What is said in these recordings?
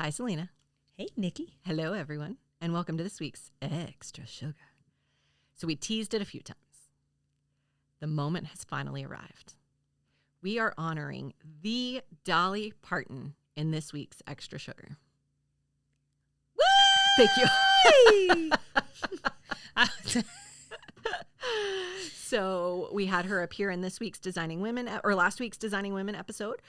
Hi, Selena. Hey, Nikki. Hello, everyone, and welcome to this week's Extra Sugar. So we teased it a few times. The moment has finally arrived. We are honoring the Dolly Parton in this week's Extra Sugar. Woo! Thank you. So we had her appear in this week's Designing Women, or last week's Designing Women episode,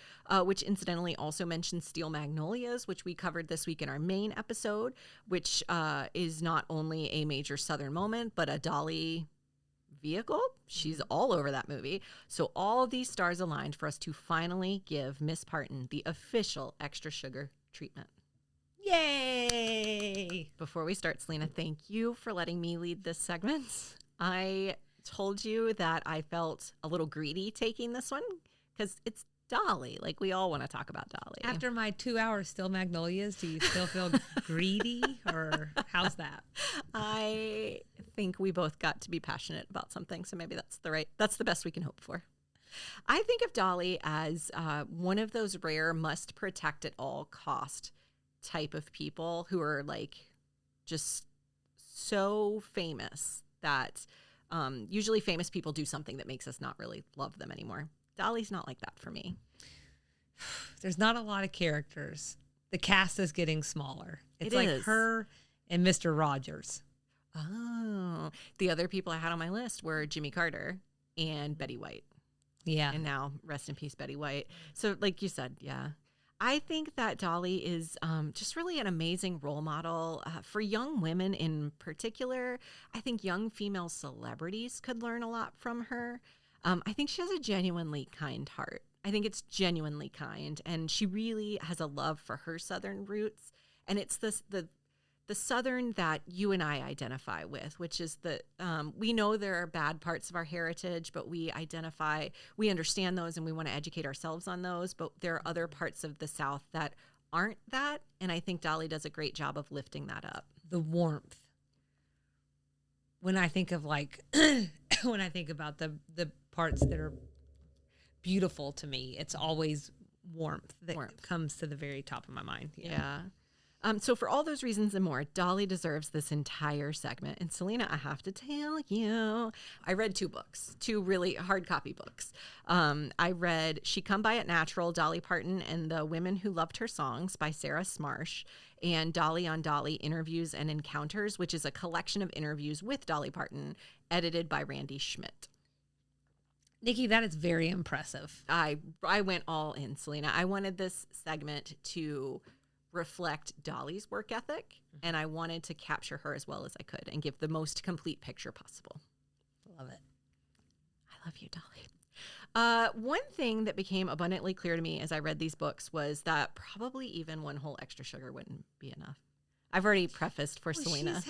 which incidentally also mentions Steel Magnolias, which we covered this week in our main episode, which is not only a major Southern moment, but a Dolly vehicle. She's all over that movie. So all of these stars aligned for us to finally give Miss Parton the official Extra Sugar treatment. Yay! Before we start, Selena, thank you for letting me lead this segment. I told you that I felt a little greedy taking this one because it's Dolly. Like, we all want to talk about Dolly. After my 2 hours Still Magnolias, do you still feel greedy, or how's that? I think we both got to be passionate about something, so maybe that's the best we can hope for. I think of Dolly as one of those rare must protect at all cost type of people who are like just so famous that usually famous people do something that makes us not really love them anymore. Dolly's not like that for me. There's not a lot of characters. The cast is getting smaller. It's It like is. her and Mr. Rogers. Oh, the other people I had on my list were Jimmy Carter and Betty White. Yeah. And now, rest in peace, Betty White. So, like you said, yeah. I think that Dolly is just really an amazing role model for young women in particular. I think young female celebrities could learn a lot from her. I think she has a genuinely kind heart. I think it's genuinely kind, and she really has a love for her Southern roots. And it's the Southern that you and I identify with, which is that we know there are bad parts of our heritage, but we understand those, and we want to educate ourselves on those. But there are other parts of the South that aren't that, and I think Dolly does a great job of lifting that up. The warmth. When I think of when I think about the parts that are beautiful to me, it's always warmth that comes to the very top of my mind. Yeah. So for all those reasons and more, Dolly deserves this entire segment. And Selena, I have to tell you, I read two really hard copy books. I read She Come By It Natural, Dolly Parton and the Women Who Loved Her Songs by Sarah Smarsh, and Dolly on Dolly, Interviews and Encounters, which is a collection of interviews with Dolly Parton, edited by Randy Schmidt. Nikki, that is very impressive. I went all in, Selena. I wanted this segment to reflect Dolly's work ethic, and I wanted to capture her as well as I could and give the most complete picture possible. Love it. I love you, Dolly. One thing that became abundantly clear to me as I read these books was that probably even one whole Extra Sugar wouldn't be enough. I've already prefaced for Selena.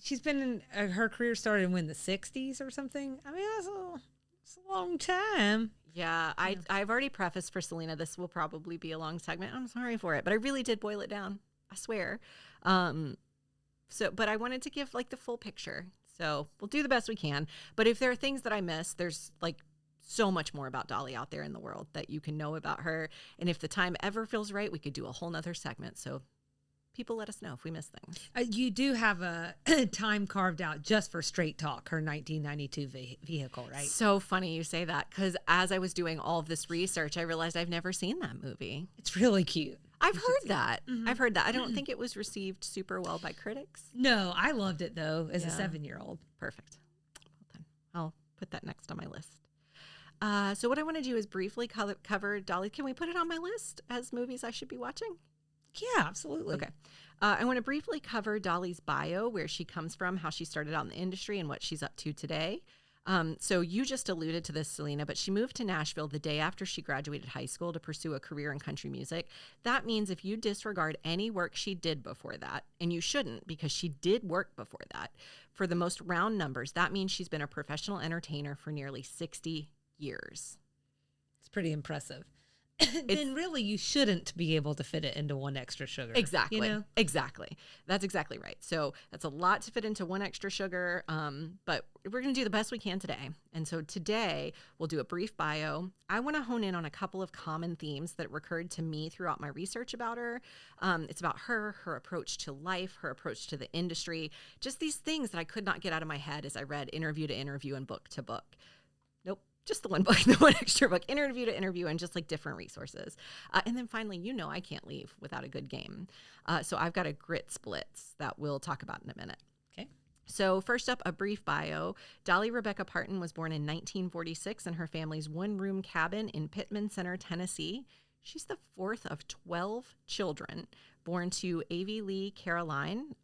She's been in her career started in the 60s or something. I mean, that's a long time. Yeah, I've already prefaced for Selena, this will probably be a long segment. I'm sorry for it, but I really did boil it down. I swear. But I wanted to give like the full picture. So we'll do the best we can. But if there are things that I missed, there's like so much more about Dolly out there in the world that you can know about her. And if the time ever feels right, we could do a whole nother segment. So people let us know if we miss things. You do have a time carved out just for Straight Talk, her 1992 vehicle, right? So funny you say that, because as I was doing all of this research, I realized I've never seen that movie. It's really cute. I've heard that. Mm-hmm. I've heard that. I don't think it was received super well by critics. No, I loved it, though, as a 7-year-old. Perfect. Well, then I'll put that next on my list. So what I want to do is briefly cover Dolly. Can we put it on my list as movies I should be watching? Yeah, absolutely. Okay. I want to briefly cover Dolly's bio, where she comes from, how she started out in the industry, and what she's up to today. So you just alluded to this, Selena, but she moved to Nashville the day after she graduated high school to pursue a career in country music. That means if you disregard any work she did before that, and you shouldn't because she did work before that, for the most round numbers, that means she's been a professional entertainer for nearly 60 years. It's pretty impressive. then really you shouldn't be able to fit it into one extra sugar. Exactly. You know? Exactly. That's exactly right. So that's a lot to fit into one extra sugar. But we're going to do the best we can today. And so today we'll do a brief bio. I want to hone in on a couple of common themes that recurred to me throughout my research about her. It's about her approach to life, her approach to the industry, just these things that I could not get out of my head as I read interview to interview and book to book. Nope. Just the one book, the one extra book, interview to interview, and just like different resources. And then finally, I can't leave without a good game. So I've got a Grits Blitz that we'll talk about in a minute. Okay. So first up, a brief bio. Dolly Rebecca Parton was born in 1946 in her family's one-room cabin in Pittman Center, Tennessee. She's the fourth of 12 children born to Avie Lee Caroline,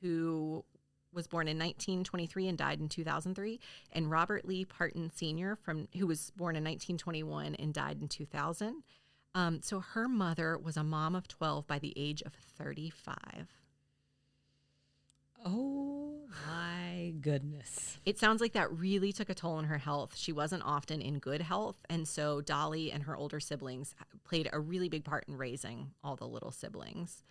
who was born in 1923 and died in 2003, and Robert Lee Parton Sr., who was born in 1921 and died in 2000. So her mother was a mom of 12 by the age of 35. Oh, my goodness. It sounds like that really took a toll on her health. She wasn't often in good health, and so Dolly and her older siblings played a really big part in raising all the little siblings.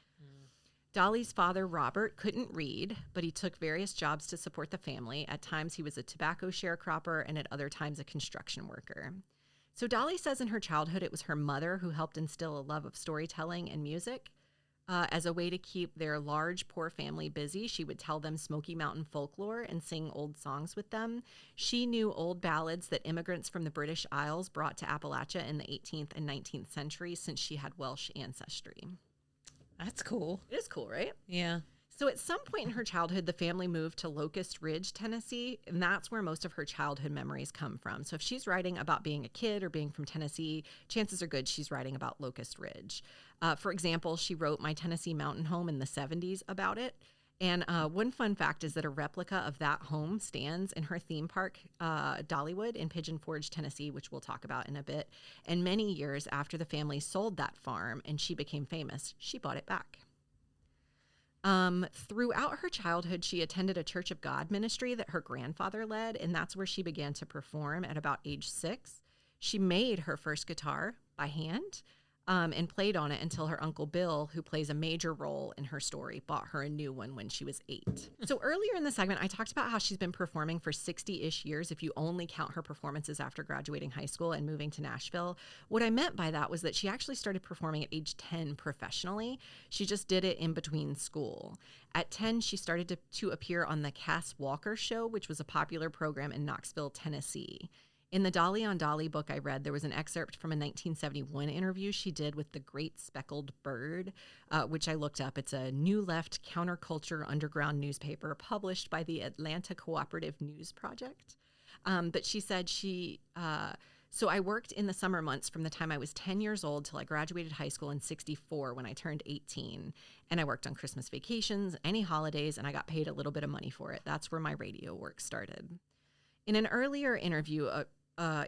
Dolly's father, Robert, couldn't read, but he took various jobs to support the family. At times, he was a tobacco sharecropper, and at other times, a construction worker. So Dolly says in her childhood, it was her mother who helped instill a love of storytelling and music. As a way to keep their large, poor family busy, she would tell them Smoky Mountain folklore and sing old songs with them. She knew old ballads that immigrants from the British Isles brought to Appalachia in the 18th and 19th century, since she had Welsh ancestry. That's cool. It is cool, right? Yeah. So at some point in her childhood, the family moved to Locust Ridge, Tennessee, and that's where most of her childhood memories come from. So if she's writing about being a kid or being from Tennessee, chances are good she's writing about Locust Ridge. For example, she wrote My Tennessee Mountain Home in the 70s about it. And one fun fact is that a replica of that home stands in her theme park, Dollywood, in Pigeon Forge, Tennessee, which we'll talk about in a bit. And many years after the family sold that farm and she became famous, she bought it back. Throughout her childhood, she attended a Church of God ministry that her grandfather led, and that's where she began to perform at about age 6. She made her first guitar by hand, and played on it until her Uncle Bill, who plays a major role in her story, bought her a new one when she was 8. So earlier in the segment, I talked about how she's been performing for 60-ish years if you only count her performances after graduating high school and moving to Nashville. What I meant by that was that she actually started performing at age 10 professionally. She just did it in between school. At 10, she started to appear on the Cass Walker Show, which was a popular program in Knoxville, Tennessee. In the Dolly on Dolly book I read, there was an excerpt from a 1971 interview she did with the Great Speckled Bird, which I looked up. It's a New Left counterculture underground newspaper published by the Atlanta Cooperative News Project. But she said so I worked in the summer months from the time I was 10 years old till I graduated high school in 64 when I turned 18. And I worked on Christmas vacations, any holidays, and I got paid a little bit of money for it. That's where my radio work started. In an earlier interview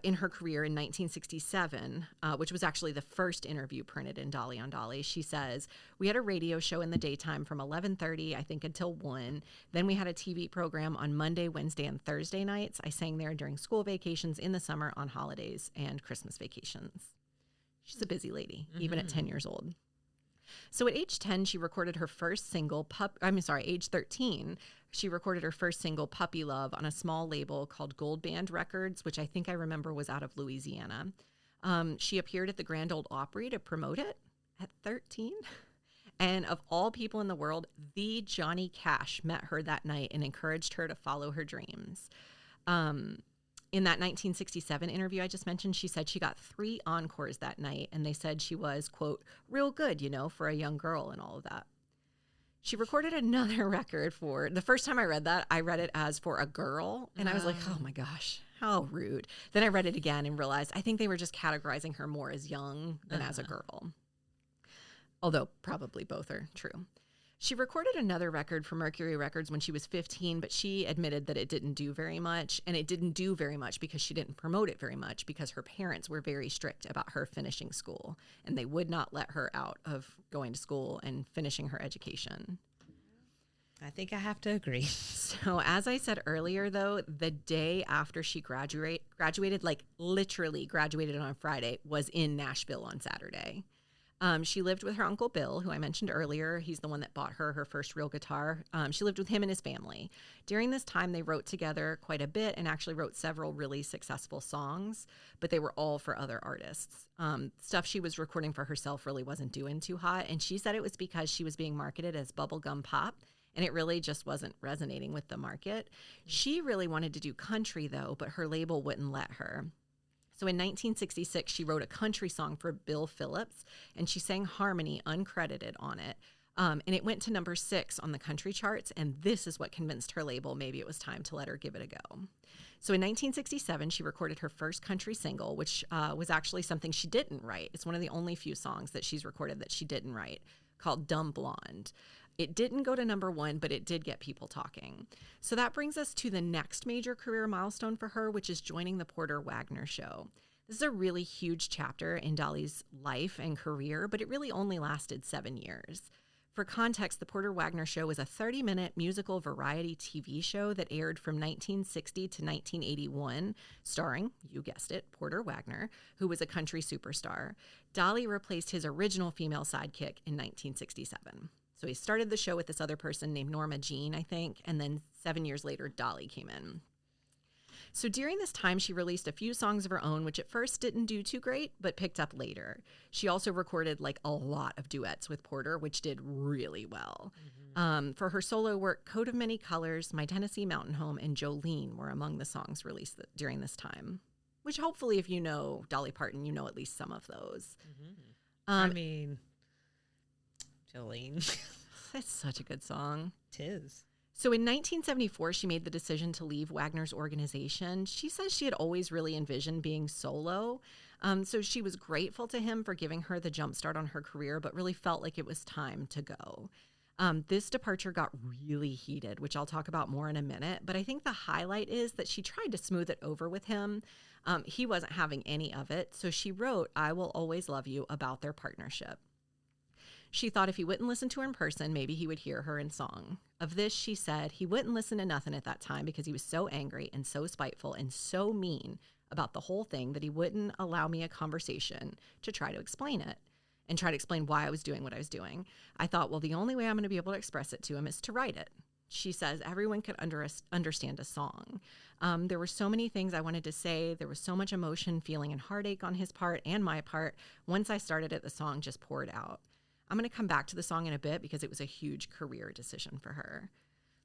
in her career in 1967, which was actually the first interview printed in Dolly on Dolly, she says, we had a radio show in the daytime from 11:30, I think, until 1. Then we had a TV program on Monday, Wednesday, and Thursday nights. I sang there during school vacations, in the summer, on holidays, and Christmas vacations. She's a busy lady, even at 10 years old. So at age 10, she recorded her first single, age 13, she recorded her first single, Puppy Love, on a small label called Gold Band Records, which I think I remember was out of Louisiana. She appeared at the Grand Ole Opry to promote it at 13. And of all people in the world, the Johnny Cash met her that night and encouraged her to follow her dreams. In that 1967 interview I just mentioned, she said she got 3 encores that night, and they said she was, quote, real good, for a young girl and all of that. She recorded another record the first time I read that, I read it as for a girl, and I was like, oh my gosh, how rude. Then I read it again and realized I think they were just categorizing her more as young than as a girl. Although probably both are true. She recorded another record for Mercury Records when she was 15, but she admitted that it didn't do very much, and it didn't do very much because she didn't promote it very much because her parents were very strict about her finishing school, and they would not let her out of going to school and finishing her education. I think I have to agree. So as I said earlier, though, the day after she graduated, like literally graduated on Friday, was in Nashville on Saturday. She lived with her Uncle Bill, who I mentioned earlier. He's the one that bought her first real guitar. She lived with him and his family. During this time, they wrote together quite a bit and actually wrote several really successful songs, but they were all for other artists. Stuff she was recording for herself really wasn't doing too hot, and she said it was because she was being marketed as bubblegum pop, and it really just wasn't resonating with the market. She really wanted to do country, though, but her label wouldn't let her. So in 1966, she wrote a country song for Bill Phillips, and she sang harmony uncredited on it. And it went to number 6 on the country charts, and this is what convinced her label maybe it was time to let her give it a go. So in 1967, she recorded her first country single, which was actually something she didn't write. It's one of the only few songs that she's recorded that she didn't write, called Dumb Blonde. It didn't go to number 1, but it did get people talking. So that brings us to the next major career milestone for her, which is joining the Porter Wagoner Show. This is a really huge chapter in Dolly's life and career, but it really only lasted 7 years. For context, the Porter Wagoner Show was a 30-minute musical variety TV show that aired from 1960 to 1981, starring, you guessed it, Porter Wagoner, who was a country superstar. Dolly replaced his original female sidekick in 1967. So he started the show with this other person named Norma Jean, I think, and then 7 years later, Dolly came in. So during this time, she released a few songs of her own, which at first didn't do too great, but picked up later. She also recorded like a lot of duets with Porter, which did really well. For her solo work, Coat of Many Colors, My Tennessee Mountain Home, and Jolene were among the songs released during this time, which hopefully if you know Dolly Parton, you know at least some of those. I mean, Jolene. That's such a good song. 'Tis. So in 1974, she made the decision to leave Wagner's organization. She says she had always really envisioned being solo. So she was grateful to him for giving her the jump start on her career, but really felt like it was time to go. This departure got really heated, which I'll talk about more in a minute. But I think the highlight is that she tried to smooth it over with him. He wasn't having any of it. So she wrote, I Will Always Love You, about their partnership. She thought if he wouldn't listen to her in person, maybe he would hear her in song. Of this, she said, he wouldn't listen to nothing at that time because he was so angry and so spiteful and so mean about the whole thing that he wouldn't allow me a conversation to try to explain it and try to explain why I was doing what I was doing. I thought, well, the only way I'm going to be able to express it to him is to write it. She says everyone could understand a song. There were so many things I wanted to say. There was so much emotion, feeling, and heartache on his part and my part. Once I started it, the song just poured out. I'm going to come back to the song in a bit because it was a huge career decision for her.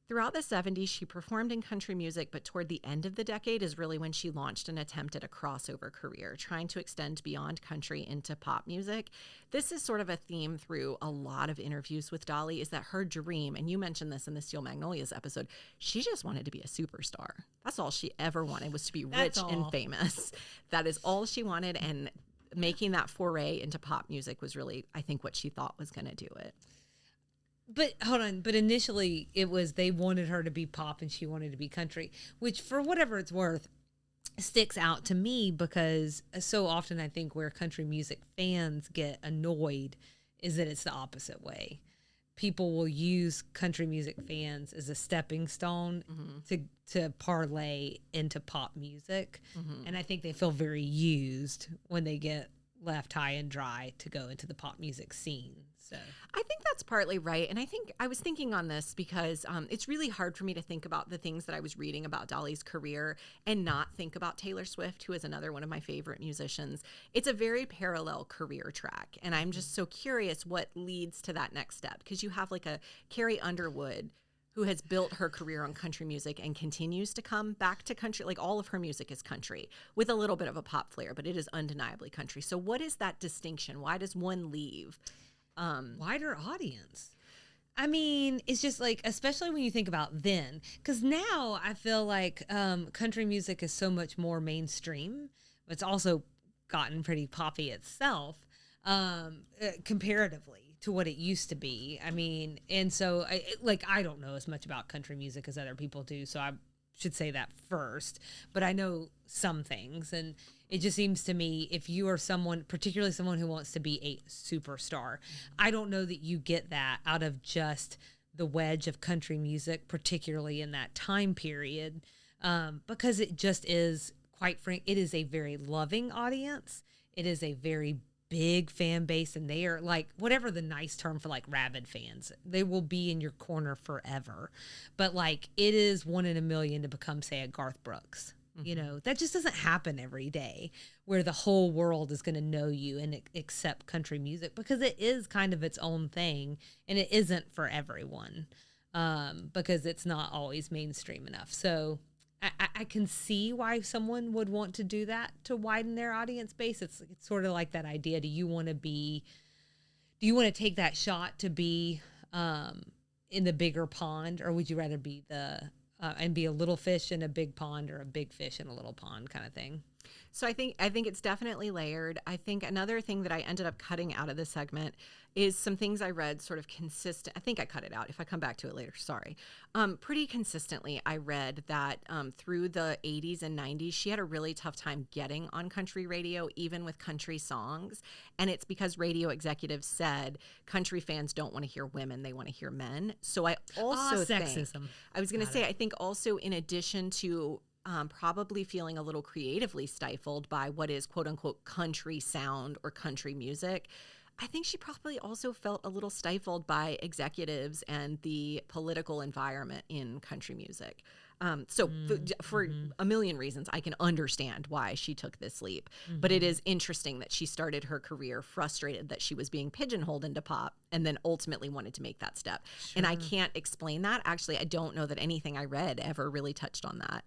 Throughout the 70s, she performed in country music, but toward the end of the decade is really when she launched an attempt at a crossover career, trying to extend beyond country into pop music. This is sort of a theme through a lot of interviews with Dolly, is that her dream, and you mentioned this in the Steel Magnolias episode, she just wanted to be a superstar. That's all she ever wanted, was to be rich and famous. That is all she wanted, and making that foray into pop music was really, I think, what she thought was going to do it. But hold on. But initially it was, they wanted her to be pop and she wanted to be country, which for whatever it's worth sticks out to me because so often I think where country music fans get annoyed is that it's the opposite way. People will use country music fans as a stepping stone to parlay into pop music. And I think they feel very used when they get left high and dry to go into the pop music scene. So I think that's partly right. And I think I was thinking on this because it's really hard for me to think about the things that I was reading about Dolly's career and not think about Taylor Swift, who is another one of my favorite musicians. It's a very parallel career track. And I'm just so curious what leads to that next step, because you have like a Carrie Underwood who has built her career on country music and continues to come back to country. Like all of her music is country with a little bit of a pop flair, but it is undeniably country. So what is that distinction? Why does one leave? Wider audience. I mean, it's just like, especially when you think about then, because now I feel like country music is so much more mainstream. It's also gotten pretty poppy itself comparatively to what it used to be. I mean, and so I don't know as much about country music as other people do, so I should say that first. But I know some things, and it just seems to me if you are someone, particularly someone who wants to be a superstar, I don't know that you get that out of just the wedge of country music, particularly in that time period, because it just is, quite frank, it is a very loving audience. It is a very big fan base, and they are like, whatever the nice term for like rabid fans, they will be in your corner forever. But like, it is 1 in a million to become, say, a Garth Brooks. You know, that just doesn't happen every day, where the whole world is going to know you and accept country music, because it is kind of its own thing, and it isn't for everyone, because it's not always mainstream enough. So I can see why someone would want to do that to widen their audience base. It's sort of like that idea. Do you want to take that shot to be in the bigger pond, or would you rather be and be a little fish in a big pond, or a big fish in a little pond kind of thing? So I think it's definitely layered. I think another thing that I ended up cutting out of this segment is some things I read sort of consistent. I think I cut it out. If I come back to it later, sorry. Pretty consistently, I read that through the 80s and 90s, she had a really tough time getting on country radio, even with country songs. And it's because radio executives said country fans don't want to hear women, they want to hear men. So I also sexism. I was going to say, I think also in addition to probably feeling a little creatively stifled by what is quote unquote country sound or country music, I think she probably also felt a little stifled by executives and the political environment in country music. For a million reasons, I can understand why she took this leap. But it is interesting that she started her career frustrated that she was being pigeonholed into pop, and then ultimately wanted to make that step. Sure. And I can't explain that. Actually, I don't know that anything I read ever really touched on that.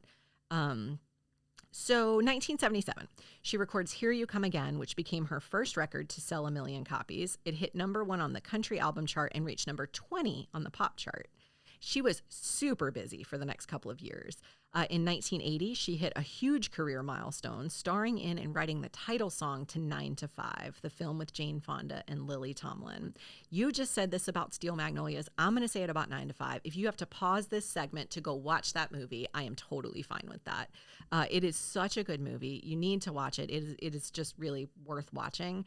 So 1977, she records Here You Come Again, which became her first record to sell 1 million copies. It hit #1 on the country album chart and reached number 20 on the pop chart. She was super busy for the next couple of years. In 1980, she hit a huge career milestone, starring in and writing the title song to 9 to 5, the film with Jane Fonda and Lily Tomlin. You just said this about Steel Magnolias. I'm going to say it about 9 to 5. If you have to pause this segment to go watch that movie, I am totally fine with that. It is such a good movie. You need to watch it. It is just really worth watching.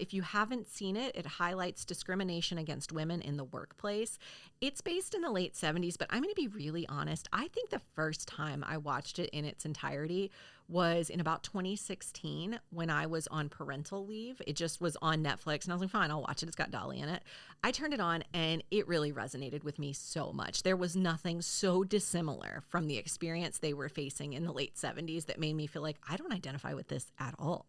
If you haven't seen it, it highlights discrimination against women in the workplace. It's based in the late 70s, but I'm going to be really honest. I think the first time I watched it in its entirety was in about 2016 when I was on parental leave. It just was on Netflix, and I was like, fine, I'll watch it. It's got Dolly in it. I turned it on, and it really resonated with me so much. There was nothing so dissimilar from the experience they were facing in the late 70s that made me feel like I don't identify with this at all.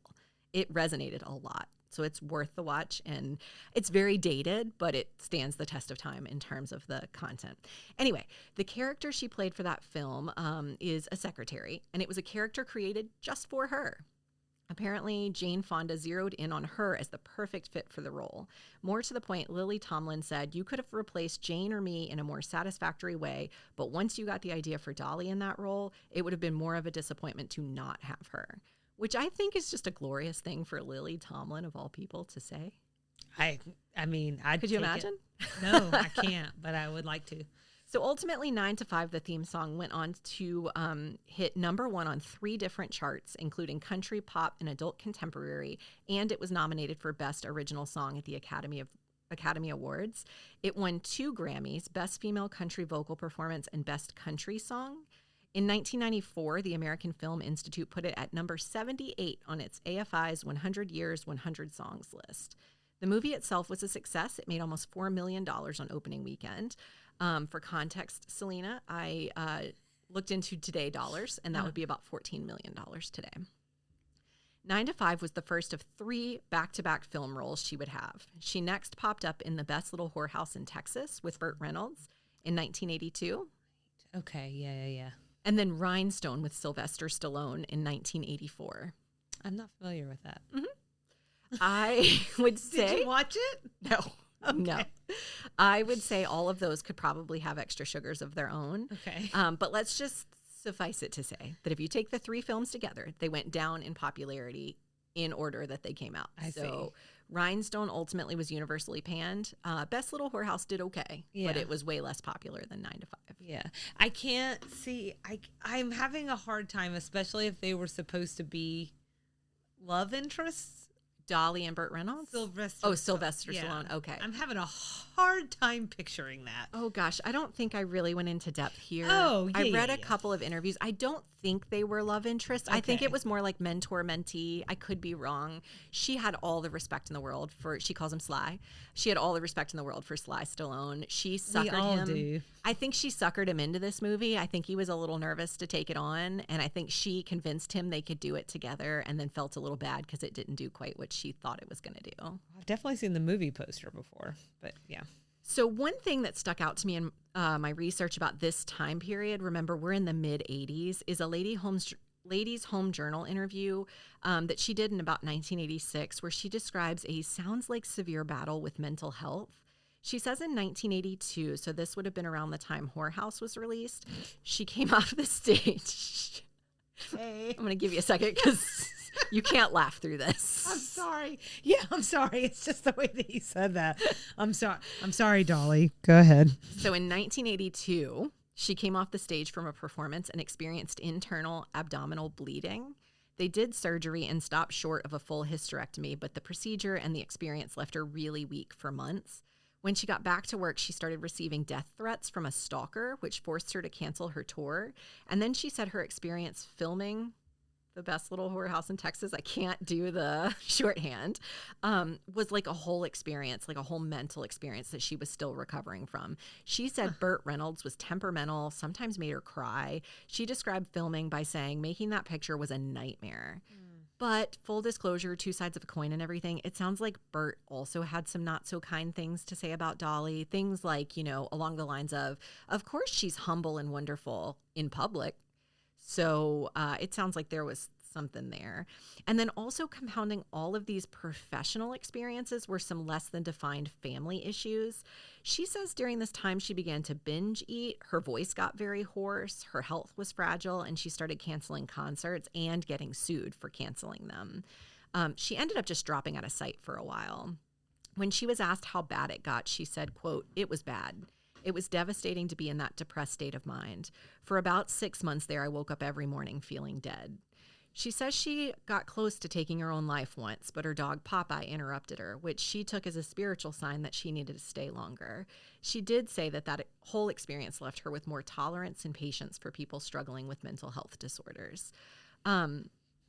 It resonated a lot. So it's worth the watch, and it's very dated, but it stands the test of time in terms of the content. Anyway, the character she played for that film is a secretary, and it was a character created just for her. Apparently, Jane Fonda zeroed in on her as the perfect fit for the role. More to the point, Lily Tomlin said, "You could have replaced Jane or me in a more satisfactory way, but once you got the idea for Dolly in that role, it would have been more of a disappointment to not have her." Which I think is just a glorious thing for Lily Tomlin, of all people, to say. I mean, could you imagine? No, I can't, but I would like to. So ultimately, 9 to 5, the theme song, went on to hit #1 on 3 different charts, including country, pop, and adult contemporary, and it was nominated for Best Original Song at the Academy Awards. It won 2 Grammys, Best Female Country Vocal Performance and Best Country Song. In 1994, the American Film Institute put it at number 78 on its AFI's 100 Years, 100 Songs list. The movie itself was a success. It made almost $4 million on opening weekend. For context, Selena, I looked into today dollars, and that would be about $14 million today. 9 to 5 was the first of 3 back-to-back film roles she would have. She next popped up in The Best Little Whorehouse in Texas with Burt Reynolds in 1982. Okay, yeah. And then Rhinestone with Sylvester Stallone in 1984. I'm not familiar with that. Mm-hmm. I would say... Did you watch it? No. Okay. No. I would say all of those could probably have extra sugars of their own. Okay. But let's just suffice it to say that if you take the 3 films together, they went down in popularity in order that they came out. I see. Rhinestone ultimately was universally panned. Best Little Whorehouse did okay, but it was way less popular than 9 to 5. Yeah. I can't see, I'm having a hard time, especially if they were supposed to be love interests. Dolly and Burt Reynolds? Sylvester. Oh, Sylvester Stallone. Okay. I'm having a hard time picturing that. Oh, gosh. I don't think I really went into depth here. Oh, yeah, I read a couple of interviews. I don't think they were love interests. I think it was more like mentor-mentee. I could be wrong. She had all the respect in the world for, she calls him Sly. She had all the respect in the world for Sly Stallone. She suckered him. Do. I think she suckered him into this movie. I think he was a little nervous to take it on. And I think she convinced him they could do it together and then felt a little bad because it didn't do quite what she thought it was going to do. I've definitely seen the movie poster before, but yeah. So one thing that stuck out to me in my research about this time period, remember we're in the mid 80s, is a Ladies Home Journal interview that she did in about 1986 where she describes a sounds like severe battle with mental health. She says in 1982, so this would have been around the time Whorehouse was released, she came off the stage. Hey. I'm going to give you a second because you can't laugh through this. I'm sorry. Yeah, I'm sorry. It's just the way that you said that. I'm sorry. I'm sorry, Dolly. Go ahead. So in 1982, she came off the stage from a performance and experienced internal abdominal bleeding. They did surgery and stopped short of a full hysterectomy, but the procedure and the experience left her really weak for months. When she got back to work, she started receiving death threats from a stalker, which forced her to cancel her tour. And then she said her experience filming The Best Little Whorehouse in Texas, I can't do the shorthand, was like a whole experience, like a whole mental experience that she was still recovering from. She said Burt Reynolds was temperamental, sometimes made her cry. She described filming by saying making that picture was a nightmare. But full disclosure, two sides of a coin and everything, it sounds like Burt also had some not so kind things to say about Dolly. Things like, you know, along the lines of course she's humble and wonderful in public. So it sounds like there was something there. And then also compounding all of these professional experiences were some less than defined family issues. She says during this time she began to binge eat, her voice got very hoarse, her health was fragile, and she started canceling concerts and getting sued for canceling them. She ended up just dropping out of sight for a while. When she was asked how bad it got, she said, quote, "It was bad. It was devastating to be in that depressed state of mind. For about 6 months there, I woke up every morning feeling dead." She says she got close to taking her own life once, but her dog Popeye interrupted her, which she took as a spiritual sign that she needed to stay longer. She did say that whole experience left her with more tolerance and patience for people struggling with mental health disorders.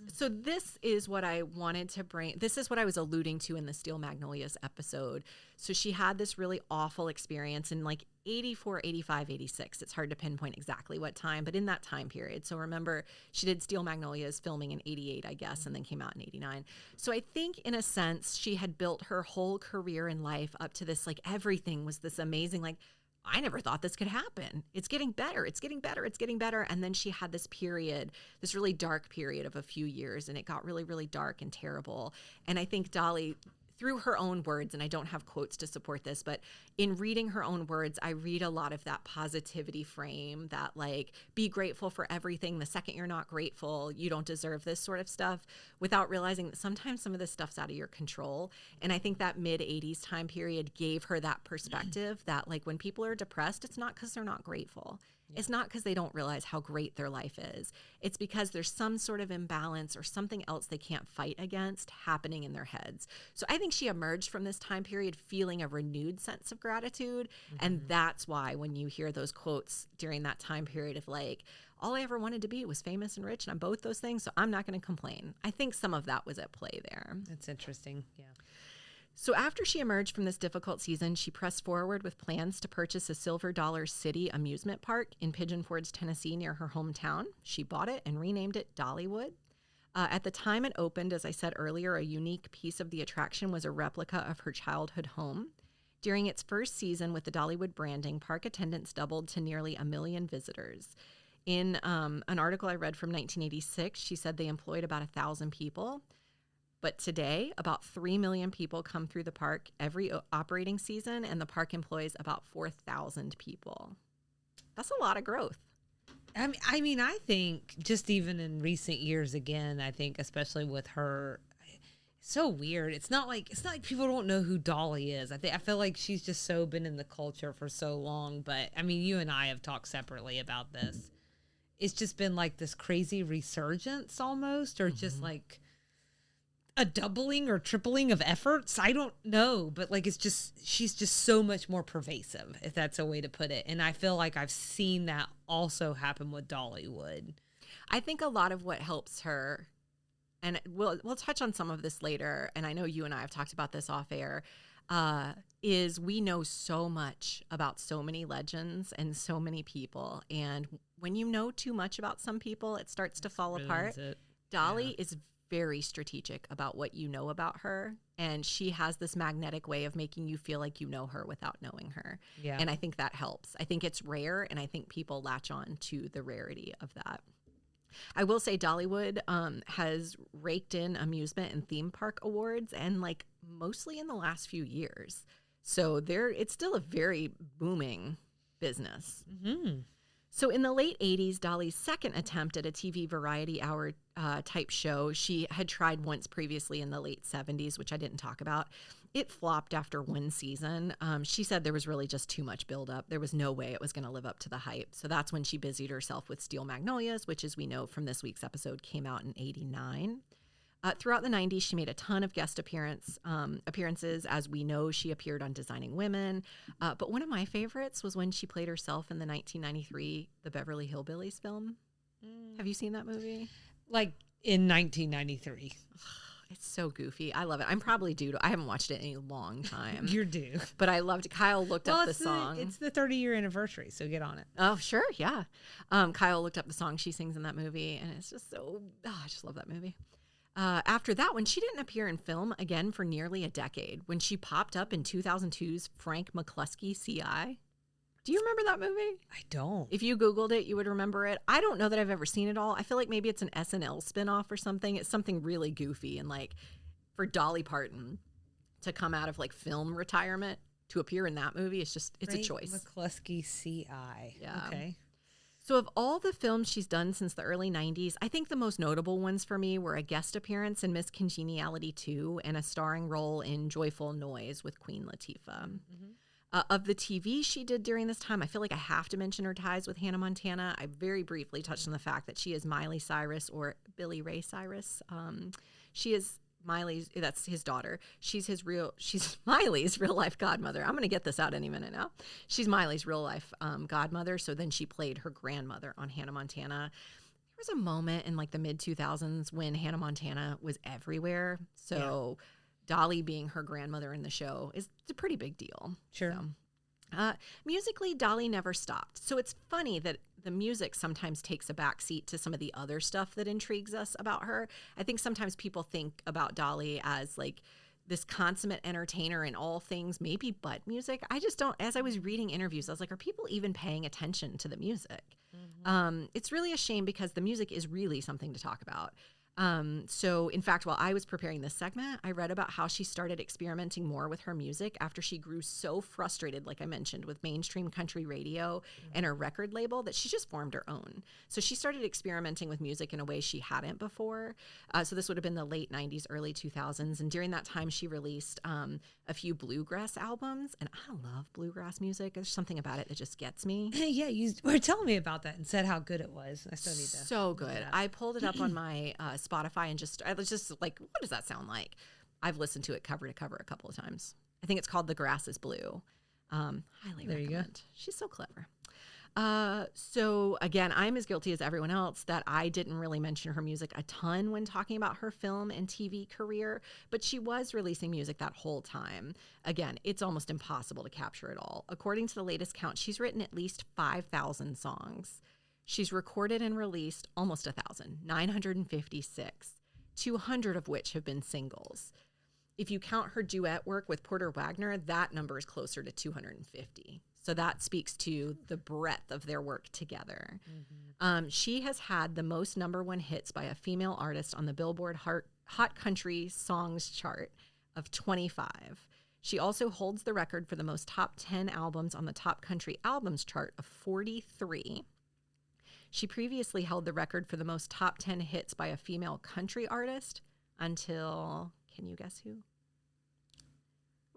So this is what I wanted to bring. This is what I was alluding to in the Steel Magnolias episode. So she had this really awful experience in like 84, 85, 86. It's hard to pinpoint exactly what time, but in that time period. So remember, she did Steel Magnolias filming in 88, I guess, and then came out in 89. So I think in a sense, she had built her whole career in life up to this, like everything was this amazing, like, I never thought this could happen. It's getting better. It's getting better. It's getting better. And then she had this period, this really dark period of a few years, and it got really, really dark and terrible. And I think Dolly, through her own words, and I don't have quotes to support this, but in reading her own words, I read a lot of that positivity frame, that like, be grateful for everything. The second you're not grateful, you don't deserve this sort of stuff, without realizing that sometimes some of this stuff's out of your control. And I think that mid-80s time period gave her that perspective that like when people are depressed, it's not because they're not grateful. It's not because they don't realize how great their life is. It's because there's some sort of imbalance or something else they can't fight against happening in their heads. So I think she emerged from this time period feeling a renewed sense of gratitude. And that's why when you hear those quotes during that time period of like, all I ever wanted to be was famous and rich, and I'm both those things, so I'm not going to complain. I think some of that was at play there. That's interesting. Yeah. So after she emerged from this difficult season, she pressed forward with plans to purchase a Silver Dollar City amusement park in Pigeon Forge, Tennessee, near her hometown. She bought it and renamed it Dollywood. At the time it opened, as I said earlier, a unique piece of the attraction was a replica of her childhood home. During its first season with the Dollywood branding, park attendance doubled to nearly 1 million visitors. In an article I read from 1986, she said they employed about 1,000 people. But today, about 3 million people come through the park every operating season, and the park employs about 4,000 people. That's a lot of growth. I mean, I think just even in recent years, again, I think especially with her, so weird. It's not like people don't know who Dolly is. I feel like she's just so been in the culture for so long. But I mean, you and I have talked separately about this. It's just been like this crazy resurgence almost, or just like a doubling or tripling of efforts. I don't know, but like she's just so much more pervasive, if that's a way to put it. And I feel like I've seen that also happen with Dollywood. I think a lot of what helps her, and we'll touch on some of this later, and I know you and I have talked about this off air, is we know so much about so many legends and so many people. And when you know too much about some people, it starts to fall apart. Dolly is very strategic about what you know about her, and she has this magnetic way of making you feel like you know her without knowing her. Yeah. And I think that helps. I think it's rare, and I think people latch on to the rarity of that. I will say Dollywood has raked in amusement and theme park awards, and like mostly in the last few years. So it's still a very booming business. Mm-hmm. So in the late 80s, Dolly's second attempt at a TV variety hour type show, she had tried once previously in the late 70s, which I didn't talk about. It flopped after one season. She said there was really just too much buildup. There was no way it was going to live up to the hype. So that's when she busied herself with Steel Magnolias, which, as we know from this week's episode, came out in '89. Throughout the 90s, she made a ton of guest appearances. As we know, she appeared on Designing Women. But one of my favorites was when she played herself in the 1993 The Beverly Hillbillies film. Have you seen that movie? Like in 1993. It's so goofy. I love it. I'm probably due to. I haven't watched it in a long time. You're due. But I loved it. Kyle looked up the song. It's the 30-year anniversary, so get on it. Oh, sure. Yeah. Kyle looked up the song she sings in that movie, and it's just so. I just love that movie. After that one, she didn't appear in film again for nearly a decade when she popped up in 2002's Frank McCluskey CI. Do you remember that movie? I don't. If you Googled it, you would remember it. I don't know that I've ever seen it all. I feel like maybe it's an SNL spinoff or something. It's something really goofy. And like for Dolly Parton to come out of like film retirement to appear in that movie, it's a choice. McCluskey CI. Yeah. Okay. So of all the films she's done since the early 90s, I think the most notable ones for me were a guest appearance in Miss Congeniality 2 and a starring role in Joyful Noise with Queen Latifah. Mm-hmm. Of the TV she did during this time, I feel like I have to mention her ties with Hannah Montana. I very briefly touched on the fact that she is Miley Cyrus or Billy Ray Cyrus. She is that's his daughter. She's Miley's real life godmother. I'm going to get this out any minute now. She's Miley's real life godmother. So then she played her grandmother on Hannah Montana. There was a moment in like the mid 2000s when Hannah Montana was everywhere. So Dolly being her grandmother in the show is a pretty big deal. Sure. So, musically, Dolly never stopped. So it's funny that the music sometimes takes a backseat to some of the other stuff that intrigues us about her. I think sometimes people think about Dolly as like this consummate entertainer in all things, maybe but music. I just don't. As I was reading interviews, I was like, are people even paying attention to the music? Mm-hmm. It's really a shame because the music is really something to talk about. So in fact, while I was preparing this segment, I read about how she started experimenting more with her music after she grew so frustrated, like I mentioned, with mainstream country radio and her record label that she just formed her own. So she started experimenting with music in a way she hadn't before. So this would have been the late 90s, early 2000s. And during that time, she released a few bluegrass albums. And I love bluegrass music. There's something about it that just gets me. Yeah, you were telling me about that and said how good it was. I still need to. So good. I pulled it up on my Spotify and I was just like, what does that sound like? I've listened to it cover to cover a couple of times. I think it's called The Grass is Blue. Highly there recommend. You go. She's so clever. So again, I'm as guilty as everyone else that I didn't really mention her music a ton when talking about her film and TV career, but she was releasing music that whole time. Again, it's almost impossible to capture it all. According to the latest count, she's written at least 5,000 songs. She's recorded and released almost 1,000, 956, 200 of which have been singles. If you count her duet work with Porter Wagner, that number is closer to 250. So that speaks to the breadth of their work together. Mm-hmm. She has had the most #1 hits by a female artist on the Billboard Hot Country Songs chart of 25. She also holds the record for the most top 10 albums on the Top Country Albums chart of 43. She previously held the record for the most top 10 hits by a female country artist until, can you guess who?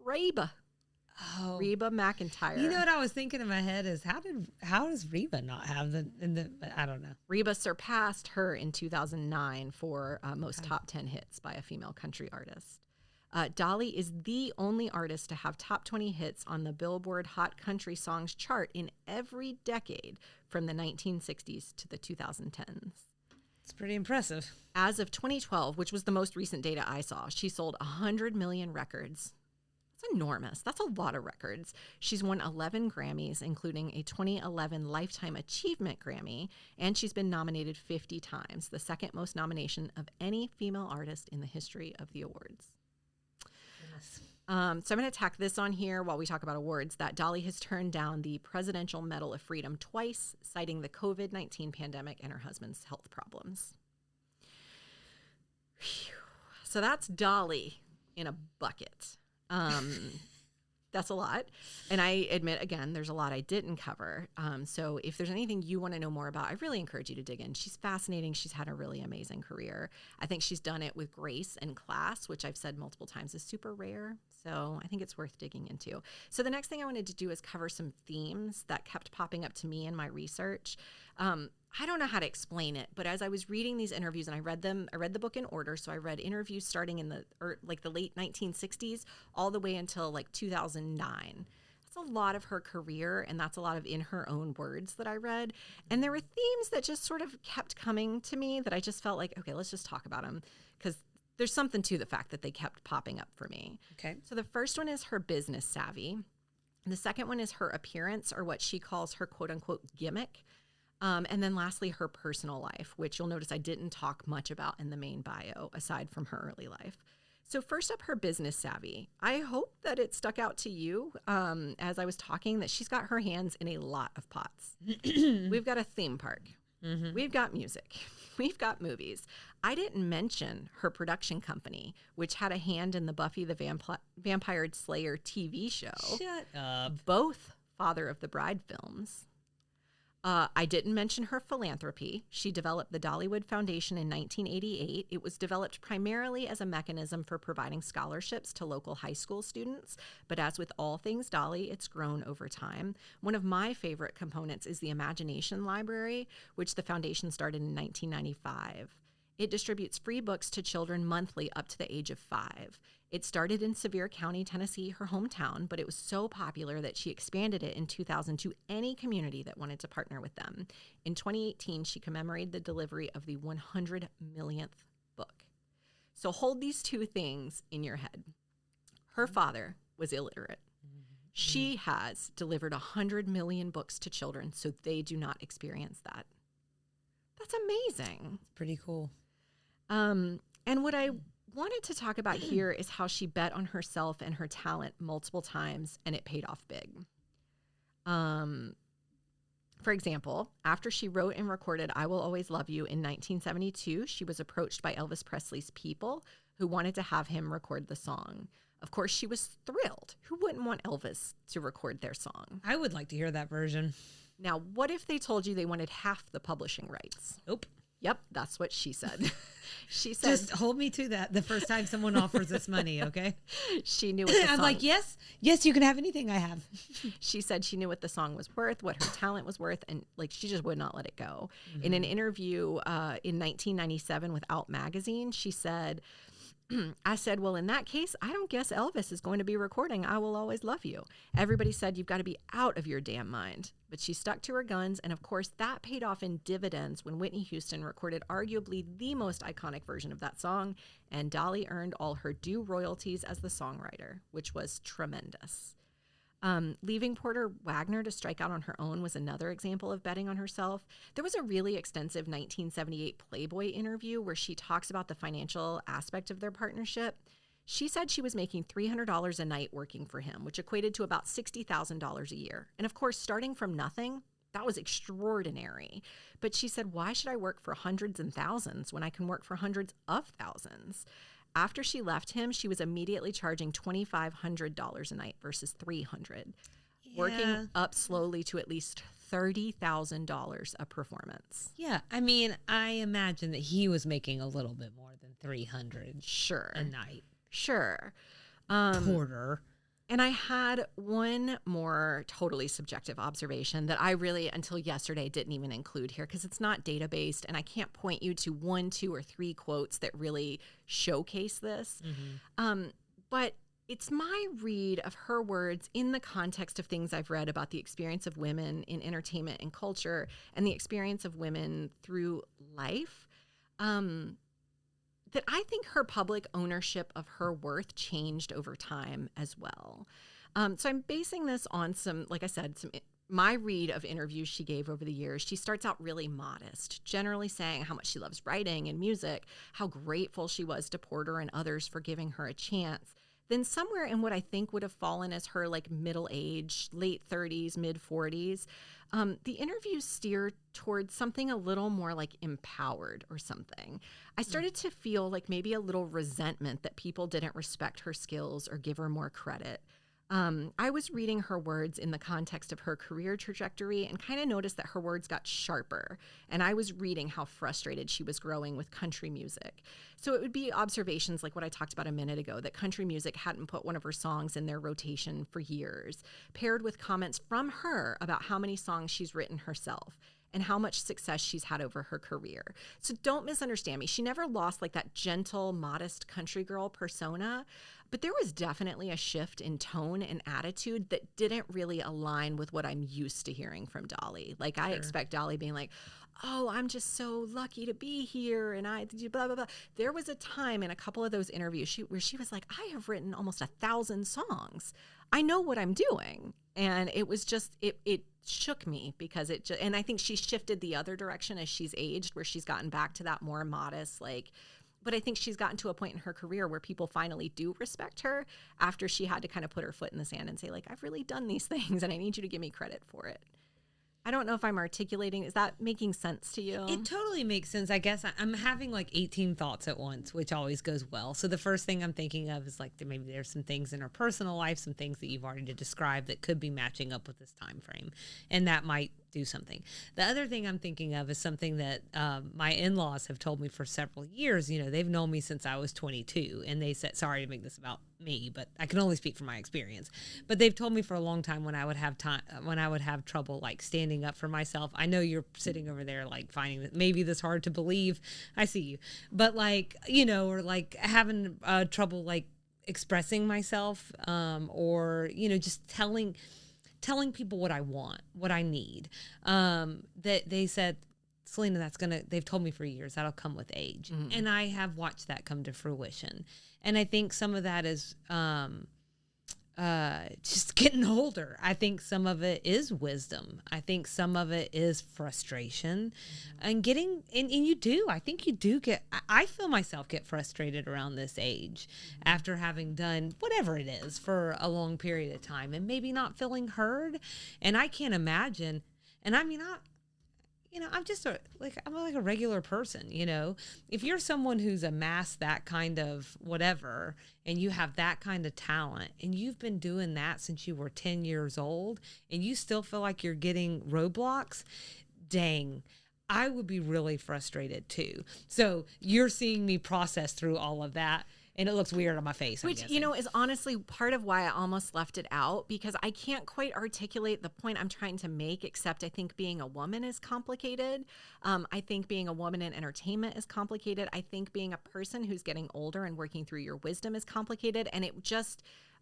Reba. Oh, Reba McEntire. You know what I was thinking in my head is how does Reba not have I don't know. Reba surpassed her in 2009 for most top 10 hits by a female country artist. Dolly is the only artist to have top 20 hits on the Billboard Hot Country Songs chart in every decade from the 1960s to the 2010s. It's pretty impressive. As of 2012, which was the most recent data I saw, she sold 100 million records. That's enormous. That's a lot of records. She's won 11 Grammys, including a 2011 Lifetime Achievement Grammy, and she's been nominated 50 times, the second most nomination of any female artist in the history of the awards. Yes. So I'm going to tack this on here while we talk about awards, that Dolly has turned down the Presidential Medal of Freedom twice, citing the COVID-19 pandemic and her husband's health problems. Whew. So that's Dolly in a bucket. That's a lot. And I admit, again, there's a lot I didn't cover. So if there's anything you want to know more about, I really encourage you to dig in. She's fascinating. She's had a really amazing career. I think she's done it with grace and class, which I've said multiple times is super rare. So I think it's worth digging into. So the next thing I wanted to do is cover some themes that kept popping up to me in my research. I don't know how to explain it, but as I was reading these interviews and I read the book in order. So I read interviews starting in the late 1960s all the way until like 2009. That's a lot of her career, and that's a lot of in her own words that I read. And there were themes that just sort of kept coming to me that I just felt like, okay, let's just talk about them, because there's something to the fact that they kept popping up for me. Okay. So the first one is her business savvy. The second one is her appearance, or what she calls her quote unquote gimmick. And then lastly, her personal life, which you'll notice I didn't talk much about in the main bio, aside from her early life. So first up, her business savvy. I hope that it stuck out to you as I was talking, that she's got her hands in a lot of pots. We've got a theme park. Mm-hmm. We've got music. We've got movies. I didn't mention her production company, which had a hand in the Buffy the Vampire Slayer TV show. Shut up. Both Father of the Bride films. I didn't mention her philanthropy. She developed the Dollywood Foundation in 1988. It was developed primarily as a mechanism for providing scholarships to local high school students. But as with all things Dolly, it's grown over time. One of my favorite components is the Imagination Library, which the foundation started in 1995. It distributes free books to children monthly up to the age of 5. It started in Sevier County, Tennessee, her hometown, but it was so popular that she expanded it in 2000 to any community that wanted to partner with them. In 2018, she commemorated the delivery of the 100 millionth book. So hold these two things in your head. Her father was illiterate. She has delivered 100 million books to children so they do not experience that. That's amazing. It's pretty cool. And what I wanted to talk about here is how she bet on herself and her talent multiple times, and it paid off big. For example, after she wrote and recorded I Will Always Love You in 1972, she was approached by Elvis Presley's people who wanted to have him record the song. Of course, she was thrilled. Who wouldn't want Elvis to record their song? I would like to hear that version. Now, what if they told you they wanted half the publishing rights? Nope. Yep, that's what she said. She said, just hold me to that the first time someone offers us money, okay? She knew what the I'm song, like, yes, you can have anything I have. She said she knew what the song was worth, what her talent was worth, and like she just would not let it go. Mm-hmm. In an interview in 1997 with Out Magazine, she said, I said, well, in that case, I don't guess Elvis is going to be recording I Will Always Love You. Everybody said, you've got to be out of your damn mind. But she stuck to her guns, and of course, that paid off in dividends when Whitney Houston recorded arguably the most iconic version of that song, and Dolly earned all her due royalties as the songwriter, which was tremendous. Leaving Porter Wagner to strike out on her own was another example of betting on herself. There was a really extensive 1978 Playboy interview where she talks about the financial aspect of their partnership. She said she was making $300 a night working for him, which equated to about $60,000 a year. And of course, starting from nothing, that was extraordinary. But she said, why should I work for hundreds and thousands when I can work for hundreds of thousands? After she left him, she was immediately charging $2,500 a night versus $300, working up slowly to at least $30,000 a performance. Yeah, I mean, I imagine that he was making a little bit more than $300 sure a night. Sure. Porter. And I had one more totally subjective observation that I really, until yesterday, didn't even include here because it's not data-based and I can't point you to 1, 2, or 3 quotes that really showcase this. But it's my read of her words in the context of things I've read about the experience of women in entertainment and culture and the experience of women through life. That I think her public ownership of her worth changed over time as well. So I'm basing this on some, like I said, my read of interviews she gave over the years. She starts out really modest, generally saying how much she loves writing and music, how grateful she was to Porter and others for giving her a chance. Then somewhere in what I think would have fallen as her like middle age, late 30s, mid 40s, the interviews steer towards something a little more like empowered or something. I started to feel like maybe a little resentment that people didn't respect her skills or give her more credit. I was reading her words in the context of her career trajectory and kind of noticed that her words got sharper. And I was reading how frustrated she was growing with country music. So it would be observations like what I talked about a minute ago, that country music hadn't put one of her songs in their rotation for years, paired with comments from her about how many songs she's written herself and how much success she's had over her career. So don't misunderstand me. She never lost like that gentle, modest country girl persona, but there was definitely a shift in tone and attitude that didn't really align with what I'm used to hearing from Dolly. Like I expect Dolly being like, oh, I'm just so lucky to be here. And I blah, blah, blah. There was a time in a couple of those interviews where she was like, I have written almost 1,000 songs. I know what I'm doing. And it was just, it shook me because and I think she shifted the other direction as she's aged, where she's gotten back to that more modest, but I think she's gotten to a point in her career where people finally do respect her after she had to kind of put her foot in the sand and say, like, I've really done these things and I need you to give me credit for it. I don't know if I'm articulating. Is that making sense to you? It totally makes sense. I guess I'm having like 18 thoughts at once, which always goes well. So the first thing I'm thinking of is like maybe there's some things in her personal life, some things that you've already described that could be matching up with this time frame, and that might do something. The other thing I'm thinking of is something that my in-laws have told me for several years. You know, they've known me since I was 22, and they said, sorry to make this about me, but I can only speak from my experience. But they've told me for a long time when I would have trouble like standing up for myself. I know you're sitting over there like finding that maybe this hard to believe. I see you, but like, you know, or like having trouble like expressing myself, or you know, just telling people what I want, what I need. That they said, Selena, they've told me for years that'll come with age. Mm-hmm. And I have watched that come to fruition. And I think some of that is just getting older. I think some of it is wisdom. I think some of it is frustration. Mm-hmm. And you do. I think you do I feel myself get frustrated around this age, mm-hmm. after having done whatever it is for a long period of time and maybe not feeling heard. And I can't imagine. And I mean, I'm just I'm like a regular person, you know. If you're someone who's amassed that kind of whatever and you have that kind of talent and you've been doing that since you were 10 years old and you still feel like you're getting roadblocks, dang, I would be really frustrated too. So you're seeing me process through all of that. And it looks weird on my face. Which, you know, is honestly part of why I almost left it out, because I can't quite articulate the point I'm trying to make, except I think being a woman is complicated. I think being a woman in entertainment is complicated. I think being a person who's getting older and working through your wisdom is complicated. And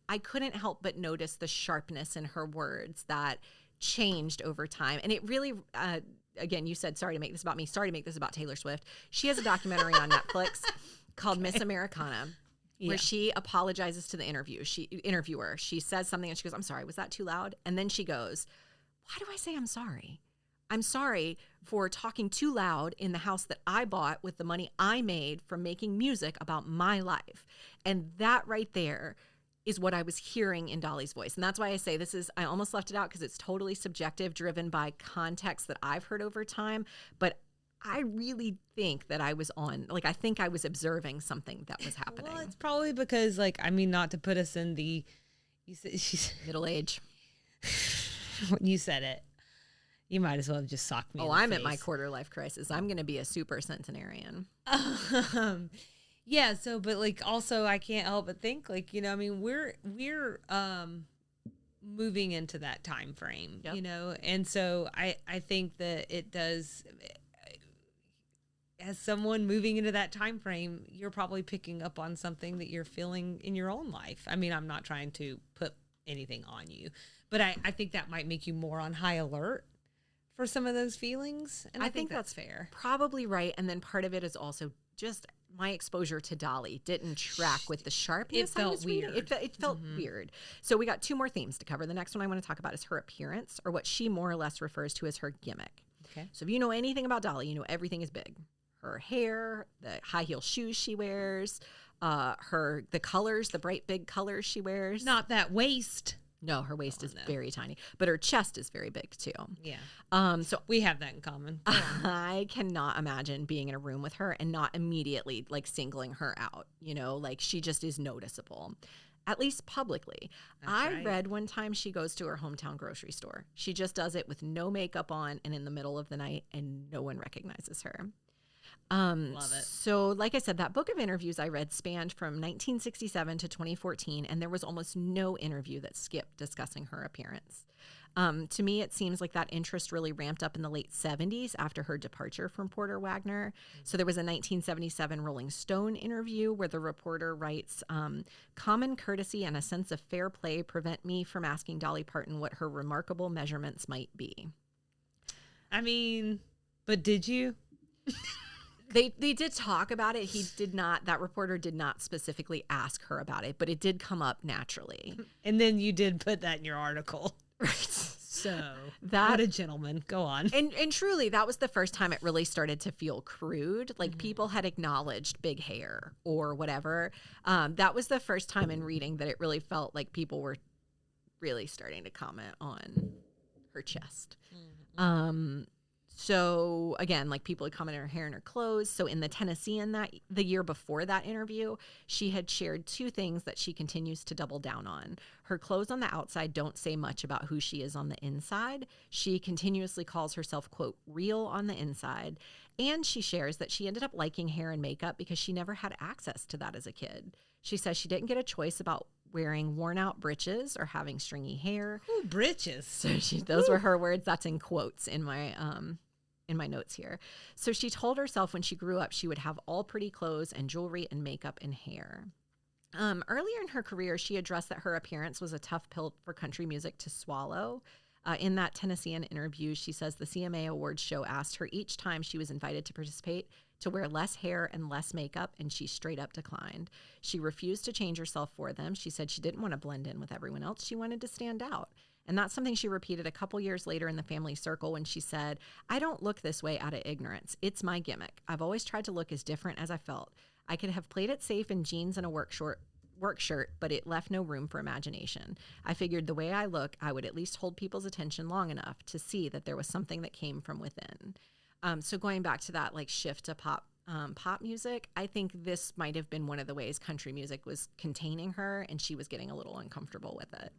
I couldn't help but notice the sharpness in her words that changed over time. And it really, again, you said, sorry to make this about me. Sorry to make this about Taylor Swift. She has a documentary on Netflix called Miss Americana, where she apologizes to the interviewer. She says something and she goes, I'm sorry, was that too loud? And then she goes, why do I say I'm sorry? I'm sorry for talking too loud in the house that I bought with the money I made from making music about my life. And that right there is what I was hearing in Dolly's voice. And that's why I say I almost left it out because it's totally subjective, driven by context that I've heard over time. But I really think that I was I think I was observing something that was happening. Well, it's probably because, not to put us in she's middle age. When you said it, you might as well have just socked me. Oh, I'm at my quarter life crisis. I'm going to be a super centenarian. Yeah, so but like also I can't help but think like, I mean, we're moving into that time frame, Yep. and so I think that it does, as someone moving into that time frame, you're probably picking up on something that you're feeling in your own life. I mean, I'm not trying to put anything on you, but I think that might make you more on high alert for some of those feelings, and I think that's fair. Probably right. And then part of it is also just my exposure to Dolly didn't track with the sharpness. It felt weird. It felt weird. So we got two more themes to cover. The next one I want to talk about is her appearance, or what she more or less refers to as her gimmick. Okay. So if you know anything about Dolly, you know everything is big. Her hair, the high heel shoes she wears, the colors, the bright big colors she wears. Not that waist. No, her waist is very tiny, but her chest is very big too. Yeah. So we have that in common. I cannot imagine being in a room with her and not immediately like singling her out. Like she just is noticeable, at least publicly. I read one time she goes to her hometown grocery store. She just does it with no makeup on and in the middle of the night, and no one recognizes her. Love it. So like I said, that book of interviews I read spanned from 1967 to 2014, and there was almost no interview that skipped discussing her appearance. To me, it seems like that interest really ramped up in the late 70s after her departure from Porter Wagoner. So there was a 1977 Rolling Stone interview where the reporter writes, common courtesy and a sense of fair play prevent me from asking Dolly Parton what her remarkable measurements might be. I mean, but did you? They did talk about it. That reporter did not specifically ask her about it, but it did come up naturally. And then you did put that in your article. Right. So what a gentleman. Go on. And truly, that was the first time it really started to feel crude. Like people had acknowledged big hair or whatever. That was the first time in reading that it really felt like people were really starting to comment on her chest. So again, like people had commented on her hair and her clothes. So in the Tennessean the year before that interview, she had shared two things that she continues to double down on. Her clothes on the outside don't say much about who she is on the inside. She continuously calls herself, quote, real on the inside. And she shares that she ended up liking hair and makeup because she never had access to that as a kid. She says she didn't get a choice about wearing worn out breeches or having stringy hair. Ooh, breeches. So those were her words. That's in quotes in my notes here. So she told herself when she grew up, she would have all pretty clothes and jewelry and makeup and hair. Earlier in her career, she addressed that her appearance was a tough pill for country music to swallow. In that Tennessean interview, she says the CMA Awards show asked her each time she was invited to participate to wear less hair and less makeup, and she straight up declined. She refused to change herself for them. She said she didn't want to blend in with everyone else. She wanted to stand out. And that's something she repeated a couple years later in the family circle when she said, I don't look this way out of ignorance. It's my gimmick. I've always tried to look as different as I felt. I could have played it safe in jeans and a work shirt, but it left no room for imagination. I figured the way I look, I would at least hold people's attention long enough to see that there was something that came from within. So going back to that like shift to pop music, I think this might have been one of the ways country music was containing her, and she was getting a little uncomfortable with it.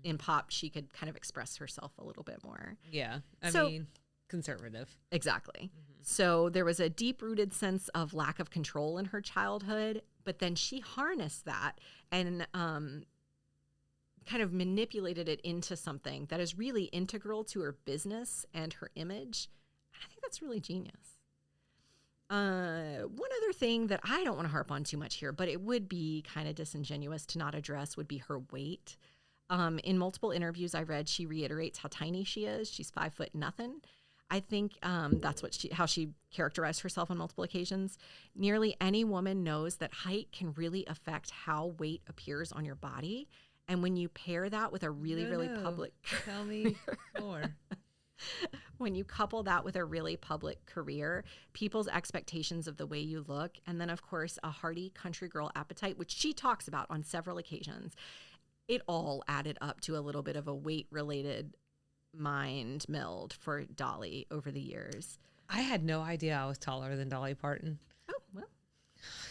In pop, she could kind of express herself a little bit more. Yeah. I mean, conservative. Exactly. So there was a deep-rooted sense of lack of control in her childhood, but then she harnessed that and kind of manipulated it into something that is really integral to her business and her image. I think that's really genius. One other thing that I don't want to harp on too much here, but it would be kind of disingenuous to not address, would be her weight. In multiple interviews I read, she reiterates how tiny she is. She's 5 foot nothing. I think that's how she characterized herself on multiple occasions. Nearly any woman knows that height can really affect how weight appears on your body. And when you pair that with a really public... Tell me more. When you couple that with a really public career, people's expectations of the way you look, and then, of course, a hearty country girl appetite, which she talks about on several occasions, it all added up to a little bit of a weight-related mind meld for Dolly over the years. I had no idea I was taller than Dolly Parton. Oh, well.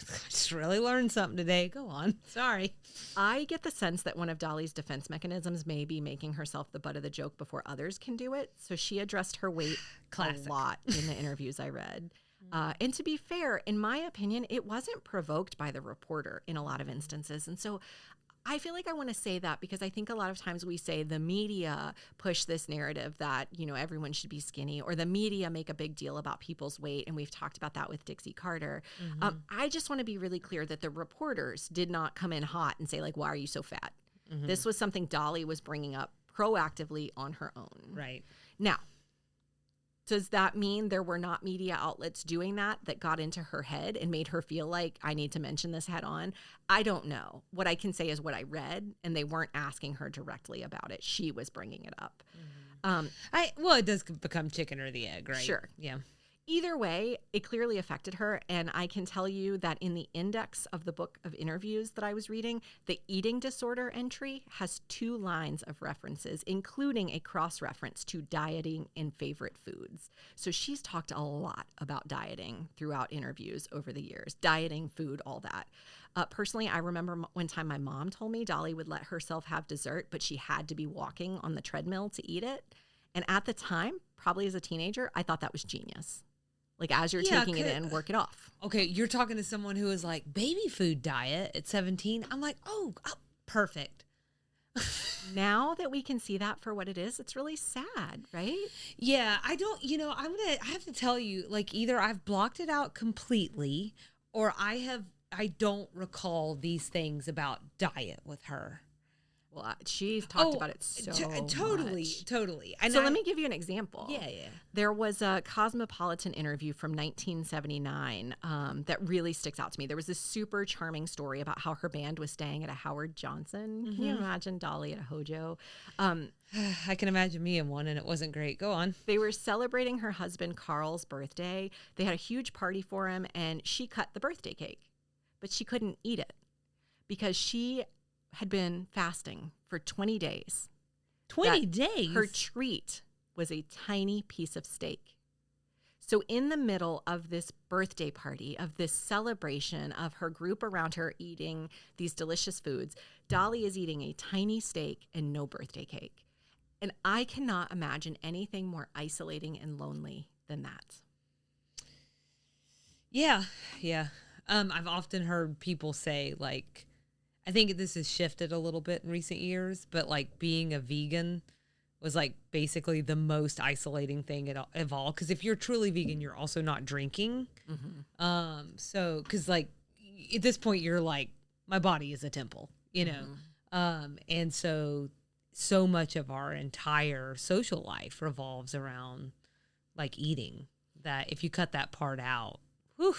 I just really learned something today. Go on. Sorry. I get the sense that one of Dolly's defense mechanisms may be making herself the butt of the joke before others can do it. So she addressed her weight a lot in the interviews I read. And to be fair, in my opinion, it wasn't provoked by the reporter in a lot of instances. And so I feel like I want to say that because I think a lot of times we say the media push this narrative that, everyone should be skinny, or the media make a big deal about people's weight. And we've talked about that with Dixie Carter. I just want to be really clear that the reporters did not come in hot and say, like, why are you so fat? This was something Dolly was bringing up proactively on her own. Right. Now, does that mean there were not media outlets doing that got into her head and made her feel like I need to mention this head on? I don't know. What I can say is what I read, and they weren't asking her directly about it. She was bringing it up. It does become chicken or the egg, right? Sure. Yeah. Either way, it clearly affected her. And I can tell you that in the index of the book of interviews that I was reading, the eating disorder entry has 2 lines of references, including a cross-reference to dieting and favorite foods. So she's talked a lot about dieting throughout interviews over the years, dieting, food, all that. Personally, I remember one time my mom told me Dolly would let herself have dessert, but she had to be walking on the treadmill to eat it. And at the time, probably as a teenager, I thought that was genius. Like, as you're taking it in, work it off. Okay, you're talking to someone who is like, baby food diet at 17. I'm like, oh perfect. Now that we can see that for what it is, it's really sad, right? Yeah, I don't, I have to tell you, like, either I've blocked it out completely or I don't recall these things about diet with her. Well, she's talked about it so totally, much. Totally. So let me give you an example. Yeah. There was a Cosmopolitan interview from 1979 that really sticks out to me. There was this super charming story about how her band was staying at a Howard Johnson. Can you imagine Dolly at a Hojo? I can imagine me in one, and it wasn't great. Go on. They were celebrating her husband Carl's birthday. They had a huge party for him, and she cut the birthday cake, but she couldn't eat it because she had been fasting for 20 days. 20 days? Her treat was a tiny piece of steak. So in the middle of this birthday party, of this celebration of her group around her eating these delicious foods, Dolly is eating a tiny steak and no birthday cake. And I cannot imagine anything more isolating and lonely than that. Yeah. I've often heard people say, like, I think this has shifted a little bit in recent years, but like being a vegan was like basically the most isolating thing of all. Because if you're truly vegan, you're also not drinking. So, because like at this point, you're like, my body is a temple, and so much of our entire social life revolves around like eating. That if you cut that part out, whew.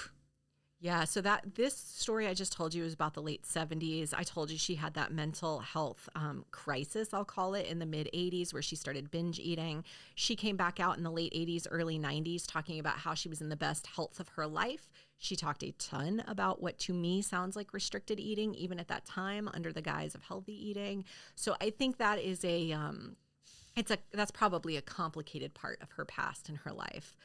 Yeah, so this story I just told you is about the late 70s. I told you she had that mental health crisis, I'll call it, in the mid 80s where she started binge eating. She came back out in the late 80s, early 90s talking about how she was in the best health of her life. She talked a ton about what to me sounds like restricted eating, even at that time, under the guise of healthy eating. So I think that is that's probably a complicated part of her past and her life.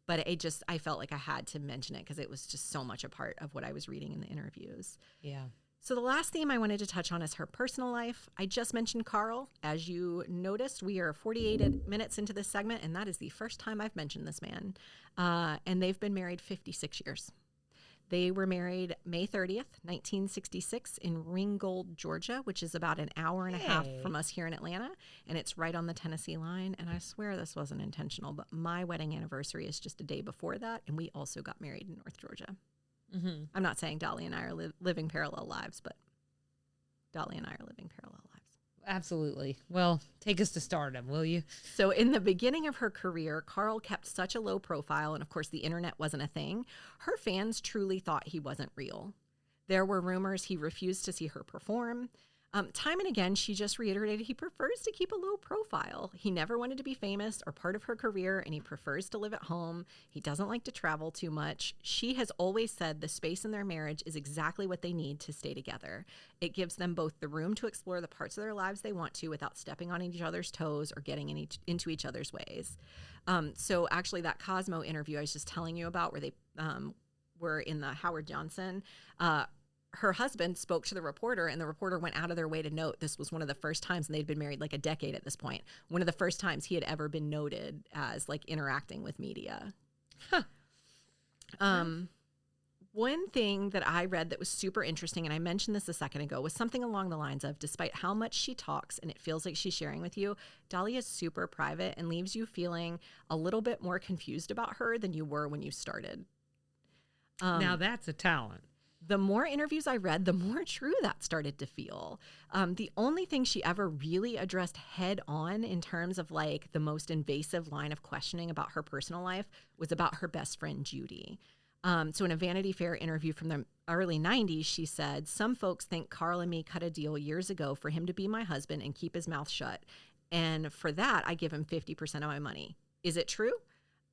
But I felt like I had to mention it because it was just so much a part of what I was reading in the interviews. Yeah. So the last theme I wanted to touch on is her personal life. I just mentioned Carl. As you noticed, we are 48 minutes into this segment, and that is the first time I've mentioned this man. And they've been married 56 years. They were married May 30th, 1966 in Ringgold, Georgia, which is about an hour and a half from us here in Atlanta. And it's right on the Tennessee line. And I swear this wasn't intentional, but my wedding anniversary is just a day before that. And we also got married in North Georgia. I'm not saying Dolly and I are living parallel lives, but Dolly and I are living parallel lives. Absolutely. Well, take us to stardom, will you? So in the beginning of her career, Carl kept such a low profile, and of course the internet wasn't a thing. Her fans truly thought he wasn't real. There were rumors he refused to see her perform. Time and again, she just reiterated he prefers to keep a low profile. He never wanted to be famous or part of her career, and he prefers to live at home. He doesn't like to travel too much. She has always said the space in their marriage is exactly what they need to stay together. It gives them both the room to explore the parts of their lives they want to without stepping on each other's toes or getting into each other's ways. So actually that Cosmo interview I was just telling you about where they were in the Howard Johnson, her husband spoke to the reporter, and the reporter went out of their way to note this was one of the first times, and they'd been married like a decade at this point, one of the first times he had ever been noted as like interacting with media. One thing that I read that was super interesting, and I mentioned this a second ago, was something along the lines of, despite how much she talks and it feels like she's sharing with you, Dolly is super private and leaves you feeling a little bit more confused about her than you were when you started. Now that's a talent. The more interviews I read, the more true that started to feel. The only thing she ever really addressed head on in terms of like the most invasive line of questioning about her personal life was about her best friend, Judy. So in a Vanity Fair interview from the early 90s, she said, "Some folks think Carl and me cut a deal years ago for him to be my husband and keep his mouth shut. And for that, I give him 50% of my money. Is it true?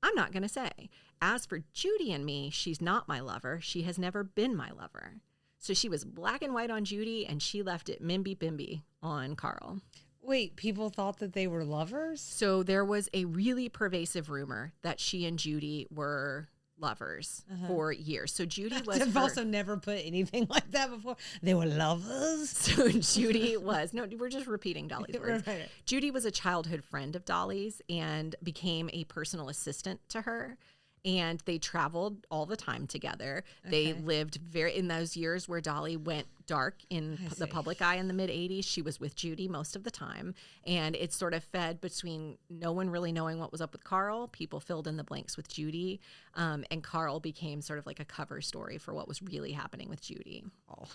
I'm not going to say. As for Judy and me, she's not my lover. She has never been my lover." So she was black and white on Judy, and she left it mimby-bimby on Carl. Wait, people thought that they were lovers? So there was a really pervasive rumor that she and Judy were lovers for years. So Judy was I've also never put anything like that before. They were lovers. So Judy was, no, we're just repeating Dolly's words. Right. Judy was a childhood friend of Dolly's and became a personal assistant to her. And they traveled all the time together. They lived in those years where Dolly went dark in the public eye in the mid 80s. She was with Judy most of the time. And it sort of fed between no one really knowing what was up with Carl. People filled in the blanks with Judy. And Carl became sort of like a cover story for what was really happening with Judy. Oh,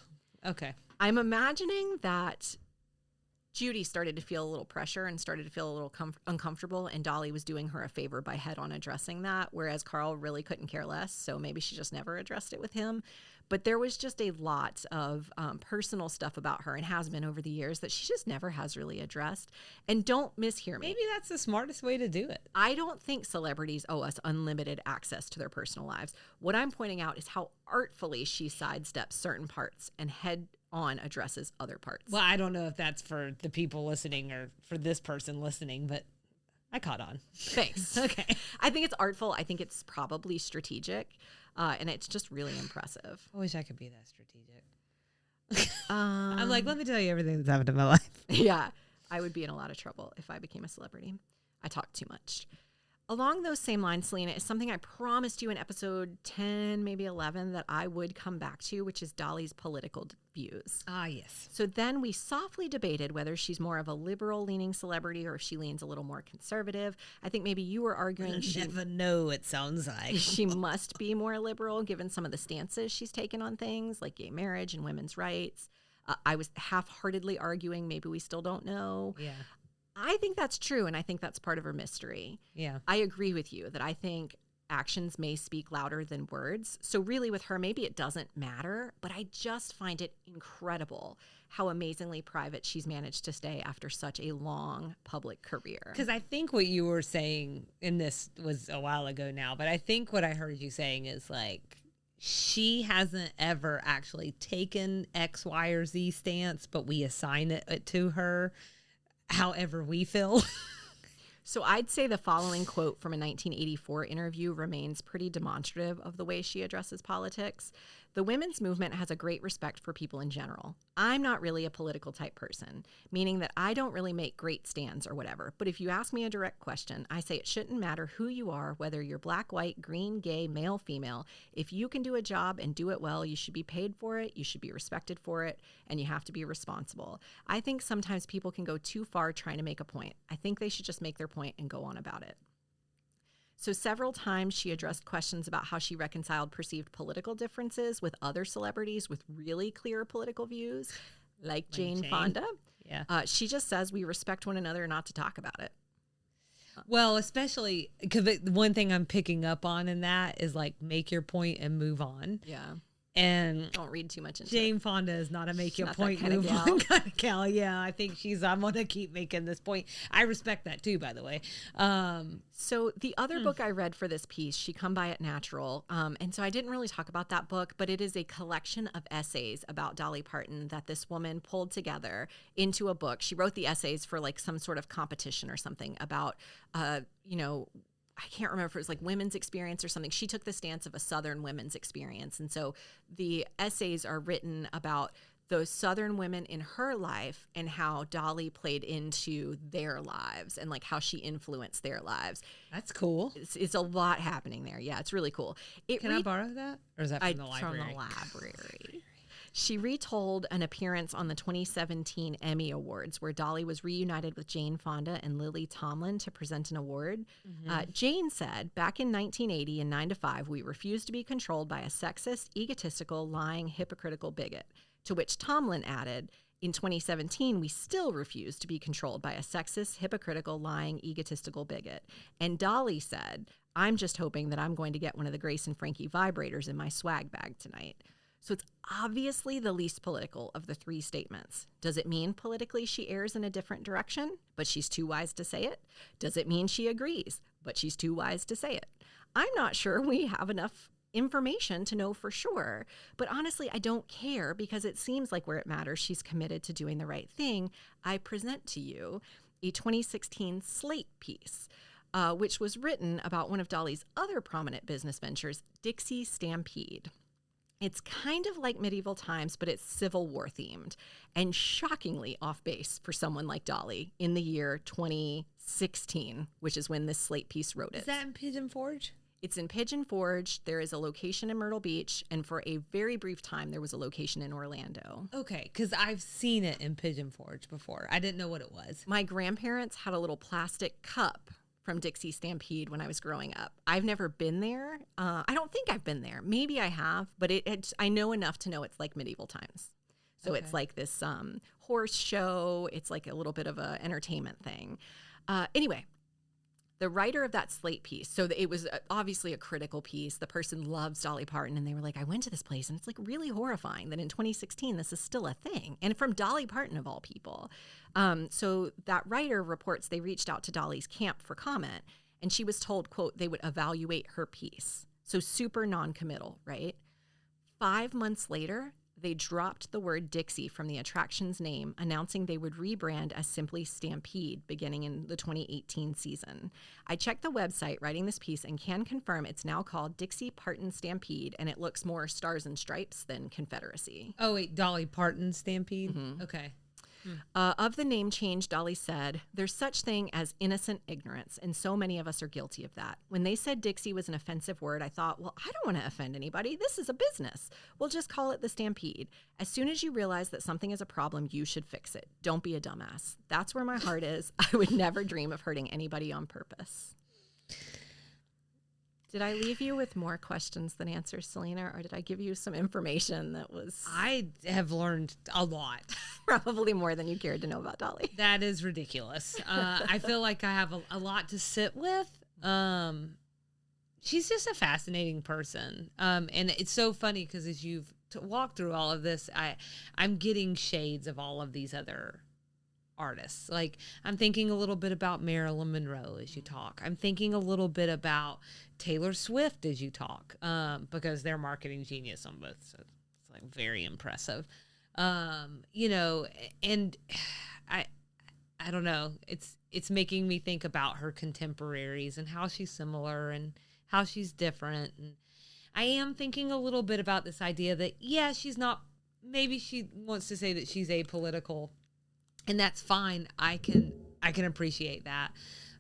okay. I'm imagining that Judy started to feel a little pressure and started to feel a little uncomfortable, and Dolly was doing her a favor by head-on addressing that, whereas Carl really couldn't care less, so maybe she just never addressed it with him. But there was just a lot of personal stuff about her, and has been over the years, that she just never has really addressed. And don't mishear me. Maybe that's the smartest way to do it. I don't think celebrities owe us unlimited access to their personal lives. What I'm pointing out is how artfully she sidesteps certain parts and head-on addresses other parts. Well, I don't know if that's for the people listening or for this person listening, but I caught on. Thanks. Okay. I think it's artful. I think it's probably strategic. And it's just really impressive. I wish I could be that strategic. I'm like, let me tell you everything that's happened in my life. Yeah. I would be in a lot of trouble if I became a celebrity. I talk too much. Along those same lines, Selena, is something I promised you in episode 10, maybe 11, that I would come back to, which is Dolly's political views. Ah, yes. So then we softly debated whether she's more of a liberal-leaning celebrity or if she leans a little more conservative. I think maybe you were arguing You never know, it sounds like. she must be more liberal given some of the stances she's taken on things like gay marriage and women's rights. I was half-heartedly arguing maybe we still don't know. Yeah. I think that's true, and I think that's part of her mystery. Yeah. I agree with you that I think actions may speak louder than words. So really with her, maybe it doesn't matter, but I just find it incredible how amazingly private she's managed to stay after such a long public career. Because I think what you were saying, and this was a while ago now, but I think what I heard you saying is like, she hasn't ever actually taken X, Y, or Z stance, but we assign it to her however we feel. So I'd say the following quote from a 1984 interview remains pretty demonstrative of the way she addresses politics. "The women's movement has a great respect for people in general. I'm not really a political type person, meaning that I don't really make great stands or whatever. But if you ask me a direct question, I say it shouldn't matter who you are, whether you're black, white, green, gay, male, female. If you can do a job and do it well, you should be paid for it, you should be respected for it, and you have to be responsible. I think sometimes people can go too far trying to make a point. I think they should just make their point and go on about it." So several times she addressed questions about how she reconciled perceived political differences with other celebrities with really clear political views, like Jane Fonda. Yeah. She just says we respect one another not to talk about it. Well, especially because the one thing I'm picking up on in that is like, make your point and move on. Yeah. And don't read too much into Jane it. Fonda is not a make your not point, that kind move of gal. on kind of gal. Yeah, I think I'm going to keep making this point. I respect that too, by the way. So the other book I read for this piece, She Come By It Natural, and so I didn't really talk about that book, but it is a collection of essays about Dolly Parton that this woman pulled together into a book. She wrote the essays for like some sort of competition or something about, I can't remember if it was like women's experience or something. She took the stance of a Southern women's experience. And so the essays are written about those Southern women in her life and how Dolly played into their lives and like how she influenced their lives. That's cool. It's a lot happening there. Yeah, it's really cool. Can I borrow that? Or is that from the library? From the library. She retold an appearance on the 2017 Emmy Awards where Dolly was reunited with Jane Fonda and Lily Tomlin to present an award. Jane said, back in 1980 in 9 to 5, we refused to be controlled by a sexist, egotistical, lying, hypocritical bigot. To which Tomlin added, in 2017, we still refuse to be controlled by a sexist, hypocritical, lying, egotistical bigot. And Dolly said, I'm just hoping that I'm going to get one of the Grace and Frankie vibrators in my swag bag tonight. So it's obviously the least political of the three statements. Does it mean politically she errs in a different direction, but she's too wise to say it? Does it mean she agrees, but she's too wise to say it? I'm not sure we have enough information to know for sure, but honestly, I don't care because it seems like where it matters, she's committed to doing the right thing. I present to you a 2016 Slate piece, which was written about one of Dolly's other prominent business ventures, Dixie Stampede. It's kind of like medieval times, but it's Civil War themed and shockingly off base for someone like Dolly in the year 2016, which is when this Slate piece wrote it. Is that in Pigeon Forge? It's in Pigeon Forge. There is a location in Myrtle Beach, and for a very brief time, there was a location in Orlando. Okay, because I've seen it in Pigeon Forge before. I didn't know what it was. My grandparents had a little plastic cup from Dixie Stampede when I was growing up. I've never been there. I don't think I've been there. Maybe I have, but I know enough to know it's like medieval times. So It's like this horse show. It's like a little bit of a entertainment thing. Anyway, the writer of that Slate piece, so it was obviously a critical piece. The person loves Dolly Parton, and they were like, I went to this place, and it's like really horrifying that in 2016 this is still a thing. And from Dolly Parton, of all people. So that writer reports they reached out to Dolly's camp for comment, and she was told, quote, they would evaluate her piece. So super non-committal, right? 5 months later, they dropped the word Dixie from the attraction's name, announcing they would rebrand as simply Stampede beginning in the 2018 season. I checked the website writing this piece and can confirm it's now called Dixie Parton Stampede, and it looks more Stars and Stripes than Confederacy. Oh, wait, Dolly Parton Stampede? Mm-hmm. Okay. Of the name change, Dolly said, there's such thing as innocent ignorance, and so many of us are guilty of that. When they said Dixie was an offensive word, I thought, well, I don't want to offend anybody. This is a business. We'll just call it the Stampede. As soon as you realize that something is a problem, you should fix it. Don't be a dumbass. That's where my heart is. I would never dream of hurting anybody on purpose. Did I leave you with more questions than answers, Selena, or did I give you some information that was... I have learned a lot. Probably more than you cared to know about Dolly. That is ridiculous. I feel like I have a lot to sit with. She's just a fascinating person. And it's so funny because as you've walked through all of this, I'm getting shades of all of these other artists. Like I'm thinking a little bit about Marilyn Monroe as you talk. I'm thinking a little bit about Taylor Swift as you talk, because they're marketing genius on both. So it's like very impressive. You know, and I don't know. It's making me think about her contemporaries and how she's similar and how she's different. And I am thinking a little bit about this idea that, yeah, she's not, maybe she wants to say that she's apolitical, and that's fine. I can appreciate that.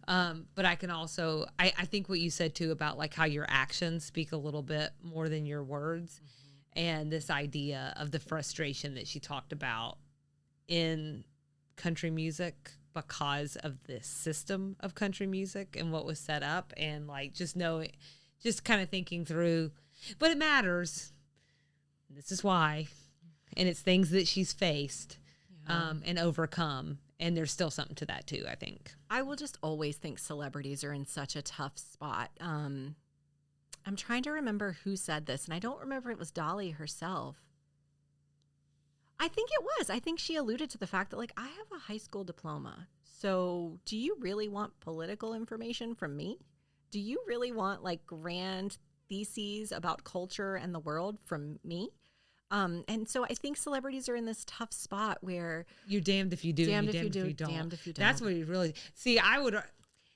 But I can also, I think what you said too about like how your actions speak a little bit more than your words. Mm-hmm. And this idea of the frustration that she talked about in country music because of this system of country music and what was set up, and like just kind of thinking through, but it matters. This is why. And it's things that she's faced. And overcome. And there's still something to that too, I think. I will just always think celebrities are in such a tough spot. I'm trying to remember who said this, and I don't remember if it was Dolly herself. I think it was. I think she alluded to the fact that, like, I have a high school diploma. So do you really want political information from me? Do you really want, like, grand theses about culture and the world from me? And so I think celebrities are in this tough spot where you're damned if you do, damned if you do, damned if you don't. That's what you really see. I would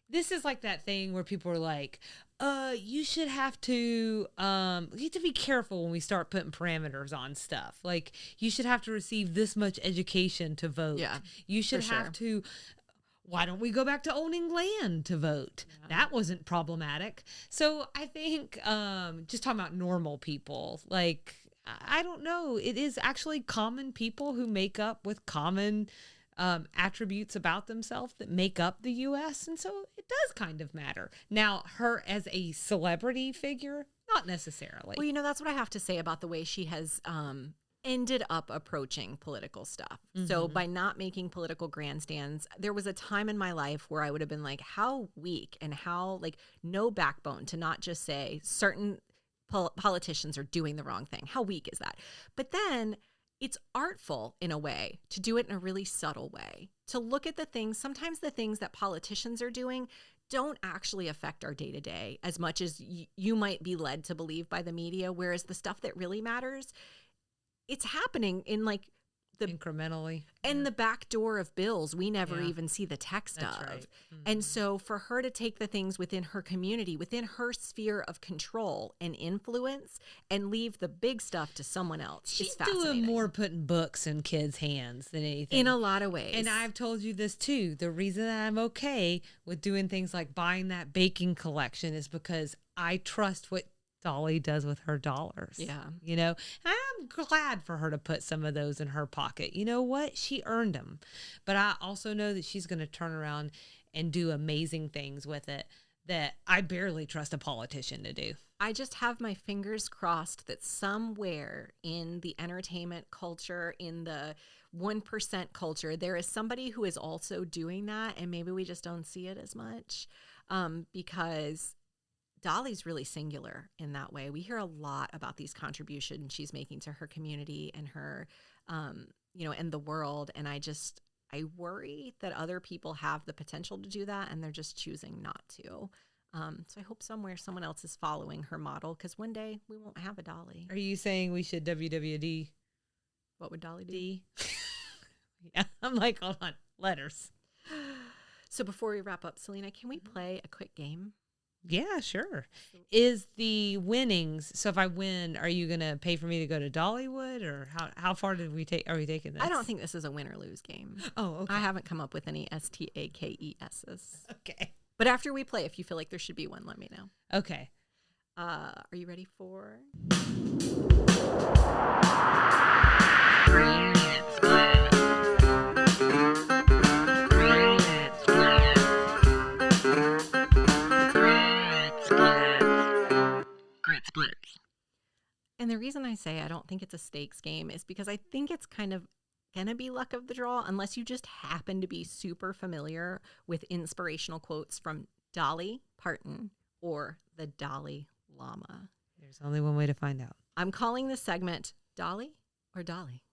This is like that thing where people are like, you should have to, you have to be careful when we start putting parameters on stuff. Like, you should have to receive this much education to vote. Yeah, You should for have sure. to, why don't we go back to owning land to vote? Yeah. That wasn't problematic. So I think, just talking about normal people, like, I don't know. It is actually common people who make up with common attributes about themselves that make up the U.S. And so it does kind of matter. Now, her as a celebrity figure, not necessarily. Well, that's what I have to say about the way she has ended up approaching political stuff. So by not making political grandstands, there was a time in my life where I would have been like, how weak and how like no backbone to not just say certain politicians are doing the wrong thing. How weak is that? But then it's artful in a way to do it in a really subtle way, to look at the things. Sometimes the things that politicians are doing don't actually affect our day to day as much as you might be led to believe by the media. Whereas the stuff that really matters, it's happening in like the incrementally and the back door of bills we never even see the text That's of. right. And so for her to take the things within her community, within her sphere of control and influence, and leave the big stuff to someone else, She's is fascinating. doing more putting books in kids' hands than anything. In a lot of ways. And I've told you this too. The reason that I'm okay with doing things like buying that baking collection is because I trust what Dolly does with her dollars. Yeah. I'm glad for her to put some of those in her pocket. You know what? She earned them. But I also know that she's going to turn around and do amazing things with it that I barely trust a politician to do. I just have my fingers crossed that somewhere in the entertainment culture, in the 1% culture, there is somebody who is also doing that, and maybe we just don't see it as much because Dolly's really singular in that way. We hear a lot about these contributions she's making to her community and her, and the world. And I worry that other people have the potential to do that and they're just choosing not to. So I hope somewhere someone else is following her model, because one day we won't have a Dolly. Are you saying we should WWD? What would Dolly do? D? Yeah, I'm like, hold on, letters. So before we wrap up, Selena, can we play a quick game? Yeah, sure. Is the winnings, so if I win, are you going to pay for me to go to Dollywood, or how far are we taking this? I don't think this is a win or lose game. Oh, okay. I haven't come up with any STAKESs. Okay. But after we play, if you feel like there should be one, let me know. Okay. Are you ready for? Grits Blitz. And the reason I say I don't think it's a stakes game is because I think it's kind of going to be luck of the draw unless you just happen to be super familiar with inspirational quotes from Dolly Parton or the Dalai Lama. There's only one way to find out. I'm calling this segment Dolly or Dolly.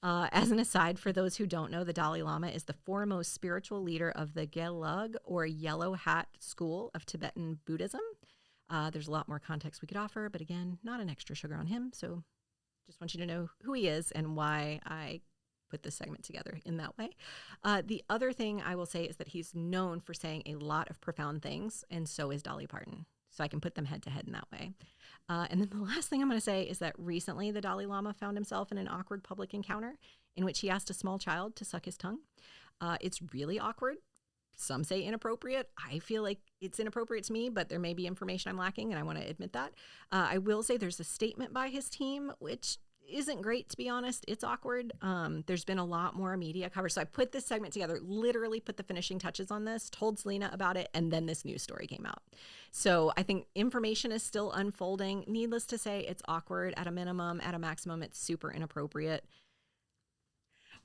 As an aside, for those who don't know, the Dalai Lama is the foremost spiritual leader of the Gelug, or Yellow Hat school of Tibetan Buddhism. There's a lot more context we could offer, but again, not an extra sugar on him. So just want you to know who he is and why I put this segment together in that way. The other thing I will say is that he's known for saying a lot of profound things, and so is Dolly Parton. So I can put them head to head in that way. And then the last thing I'm going to say is that recently the Dalai Lama found himself in an awkward public encounter in which he asked a small child to suck his tongue. It's really awkward. Some say inappropriate. I feel like it's inappropriate to me, but there may be information I'm lacking, and I want to admit that. I will say there's a statement by his team, which isn't great, to be honest. It's awkward. There's been a lot more media coverage. So I put this segment together, literally put the finishing touches on this, told Selena about it, and then this news story came out. So I think information is still unfolding. Needless to say, it's awkward at a minimum. At a maximum, it's super inappropriate.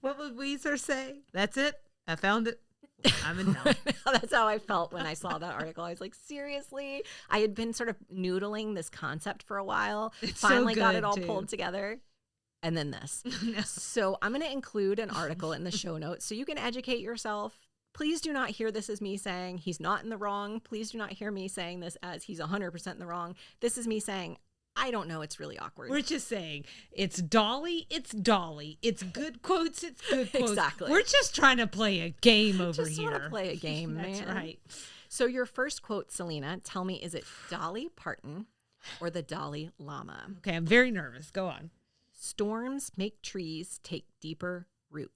What would Weezer say? That's it. I found it. I'm in hell. That's how I felt when I saw that article. I was like, seriously? I had been sort of noodling this concept for a while. Finally got it all pulled together. And then this. So I'm going to include an article in the show notes so you can educate yourself. Please do not hear this as me saying he's not in the wrong. Please do not hear me saying this as he's 100% in the wrong. This is me saying I don't know. It's really awkward. We're just saying it's Dolly. It's Dolly. It's good quotes. It's good quotes. Exactly. We're just trying to play a game over just here. want to play a game, man. That's right. So your first quote, Selena, tell me, is it Dolly Parton or the Dalai Lama? Okay, I'm very nervous. Go on. Storms make trees take deeper roots.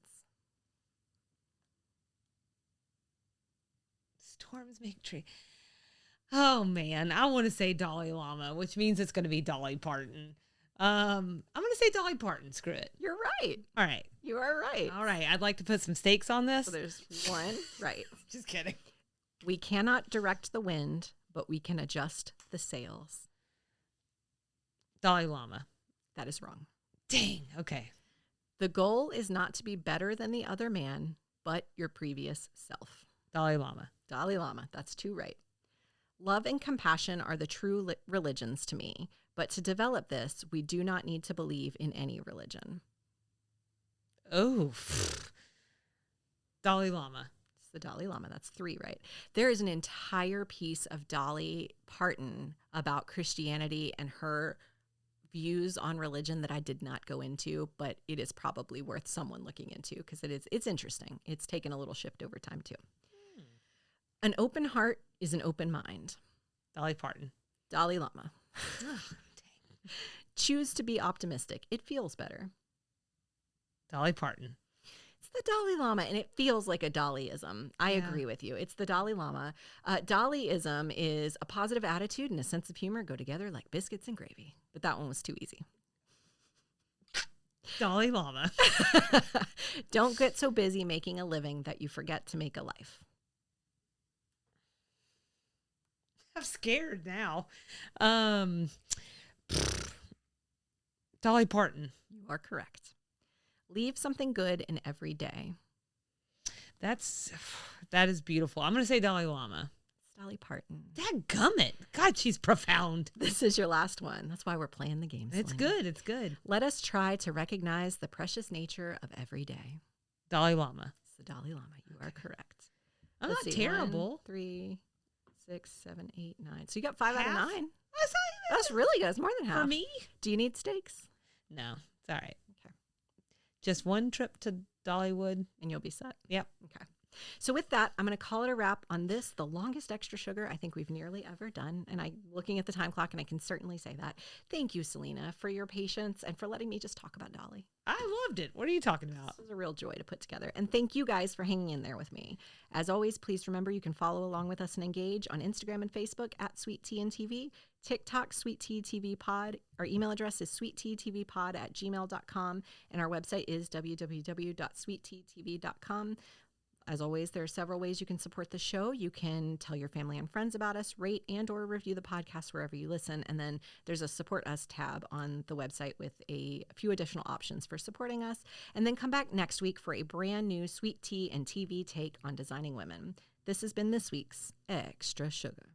Storms make trees. Oh, man. I want to say Dalai Lama, which means it's going to be Dolly Parton. I'm going to say Dolly Parton. Screw it. You're right. All right. You are right. All right. I'd like to put some stakes on this. So there's one. Right. Just kidding. We cannot direct the wind, but we can adjust the sails. Dalai Lama. That is wrong. Dang. Okay. The goal is not to be better than the other man, but your previous self. Dalai Lama. Dalai Lama. That's two right. Love and compassion are the true religions to me, but to develop this, we do not need to believe in any religion. Oh. Dalai Lama. It's the Dalai Lama. That's three right. There is an entire piece of Dolly Parton about Christianity and her views on religion that I did not go into, but it is probably worth someone looking into because it's interesting. It's taken a little shift over time too. An open heart is an open mind. Dolly Parton. Dalai Lama. Oh, dang. Choose to be optimistic. It feels better. Dolly Parton. It's the Dalai Lama, and it feels like a Dollyism. I Yeah. agree with you. It's the Dalai Lama. Dollyism is a positive attitude and a sense of humor go together like biscuits and gravy. But that one was too easy. Dalai Lama. Don't get so busy making a living that you forget to make a life. I'm scared now. Dolly Parton. You are correct. Leave something good in every day. That is beautiful. I'm going to say Dalai Lama. It's Dolly Parton. Dadgummit. God, she's profound. This is your last one. That's why we're playing the game. It's Selena. good. It's good. Let us try to recognize the precious nature of every day. Dalai Lama. It's the Dalai Lama. You are correct. I'm Let's not see, terrible. 1, 3, 6, 7, 8, 9. So you got 5 out of Half? 9. That's That's really good. It's more than half. for me. Do you need steaks? No, it's all right. Okay. Just one trip to Dollywood. And you'll be set. Yep. Okay. So with that, I'm going to call it a wrap on this, the longest extra sugar I think we've nearly ever done. And I'm looking at the time clock, and I can certainly say that. Thank you, Selena, for your patience and for letting me just talk about Dolly. I loved it. What are you talking about? This was a real joy to put together. And thank you guys for hanging in there with me. As always, please remember you can follow along with us and engage on Instagram and Facebook at Sweet Tea and TV, TikTok, Sweet Tea TV Pod. Our email address is sweetteatvpod@gmail.com, and our website is www.sweetteatv.com. As always, there are several ways you can support the show. You can tell your family and friends about us, rate and or review the podcast wherever you listen. And then there's a Support Us tab on the website with a few additional options for supporting us. And then come back next week for a brand new Sweet Tea and TV take on designing women. This has been this week's Extra Sugar.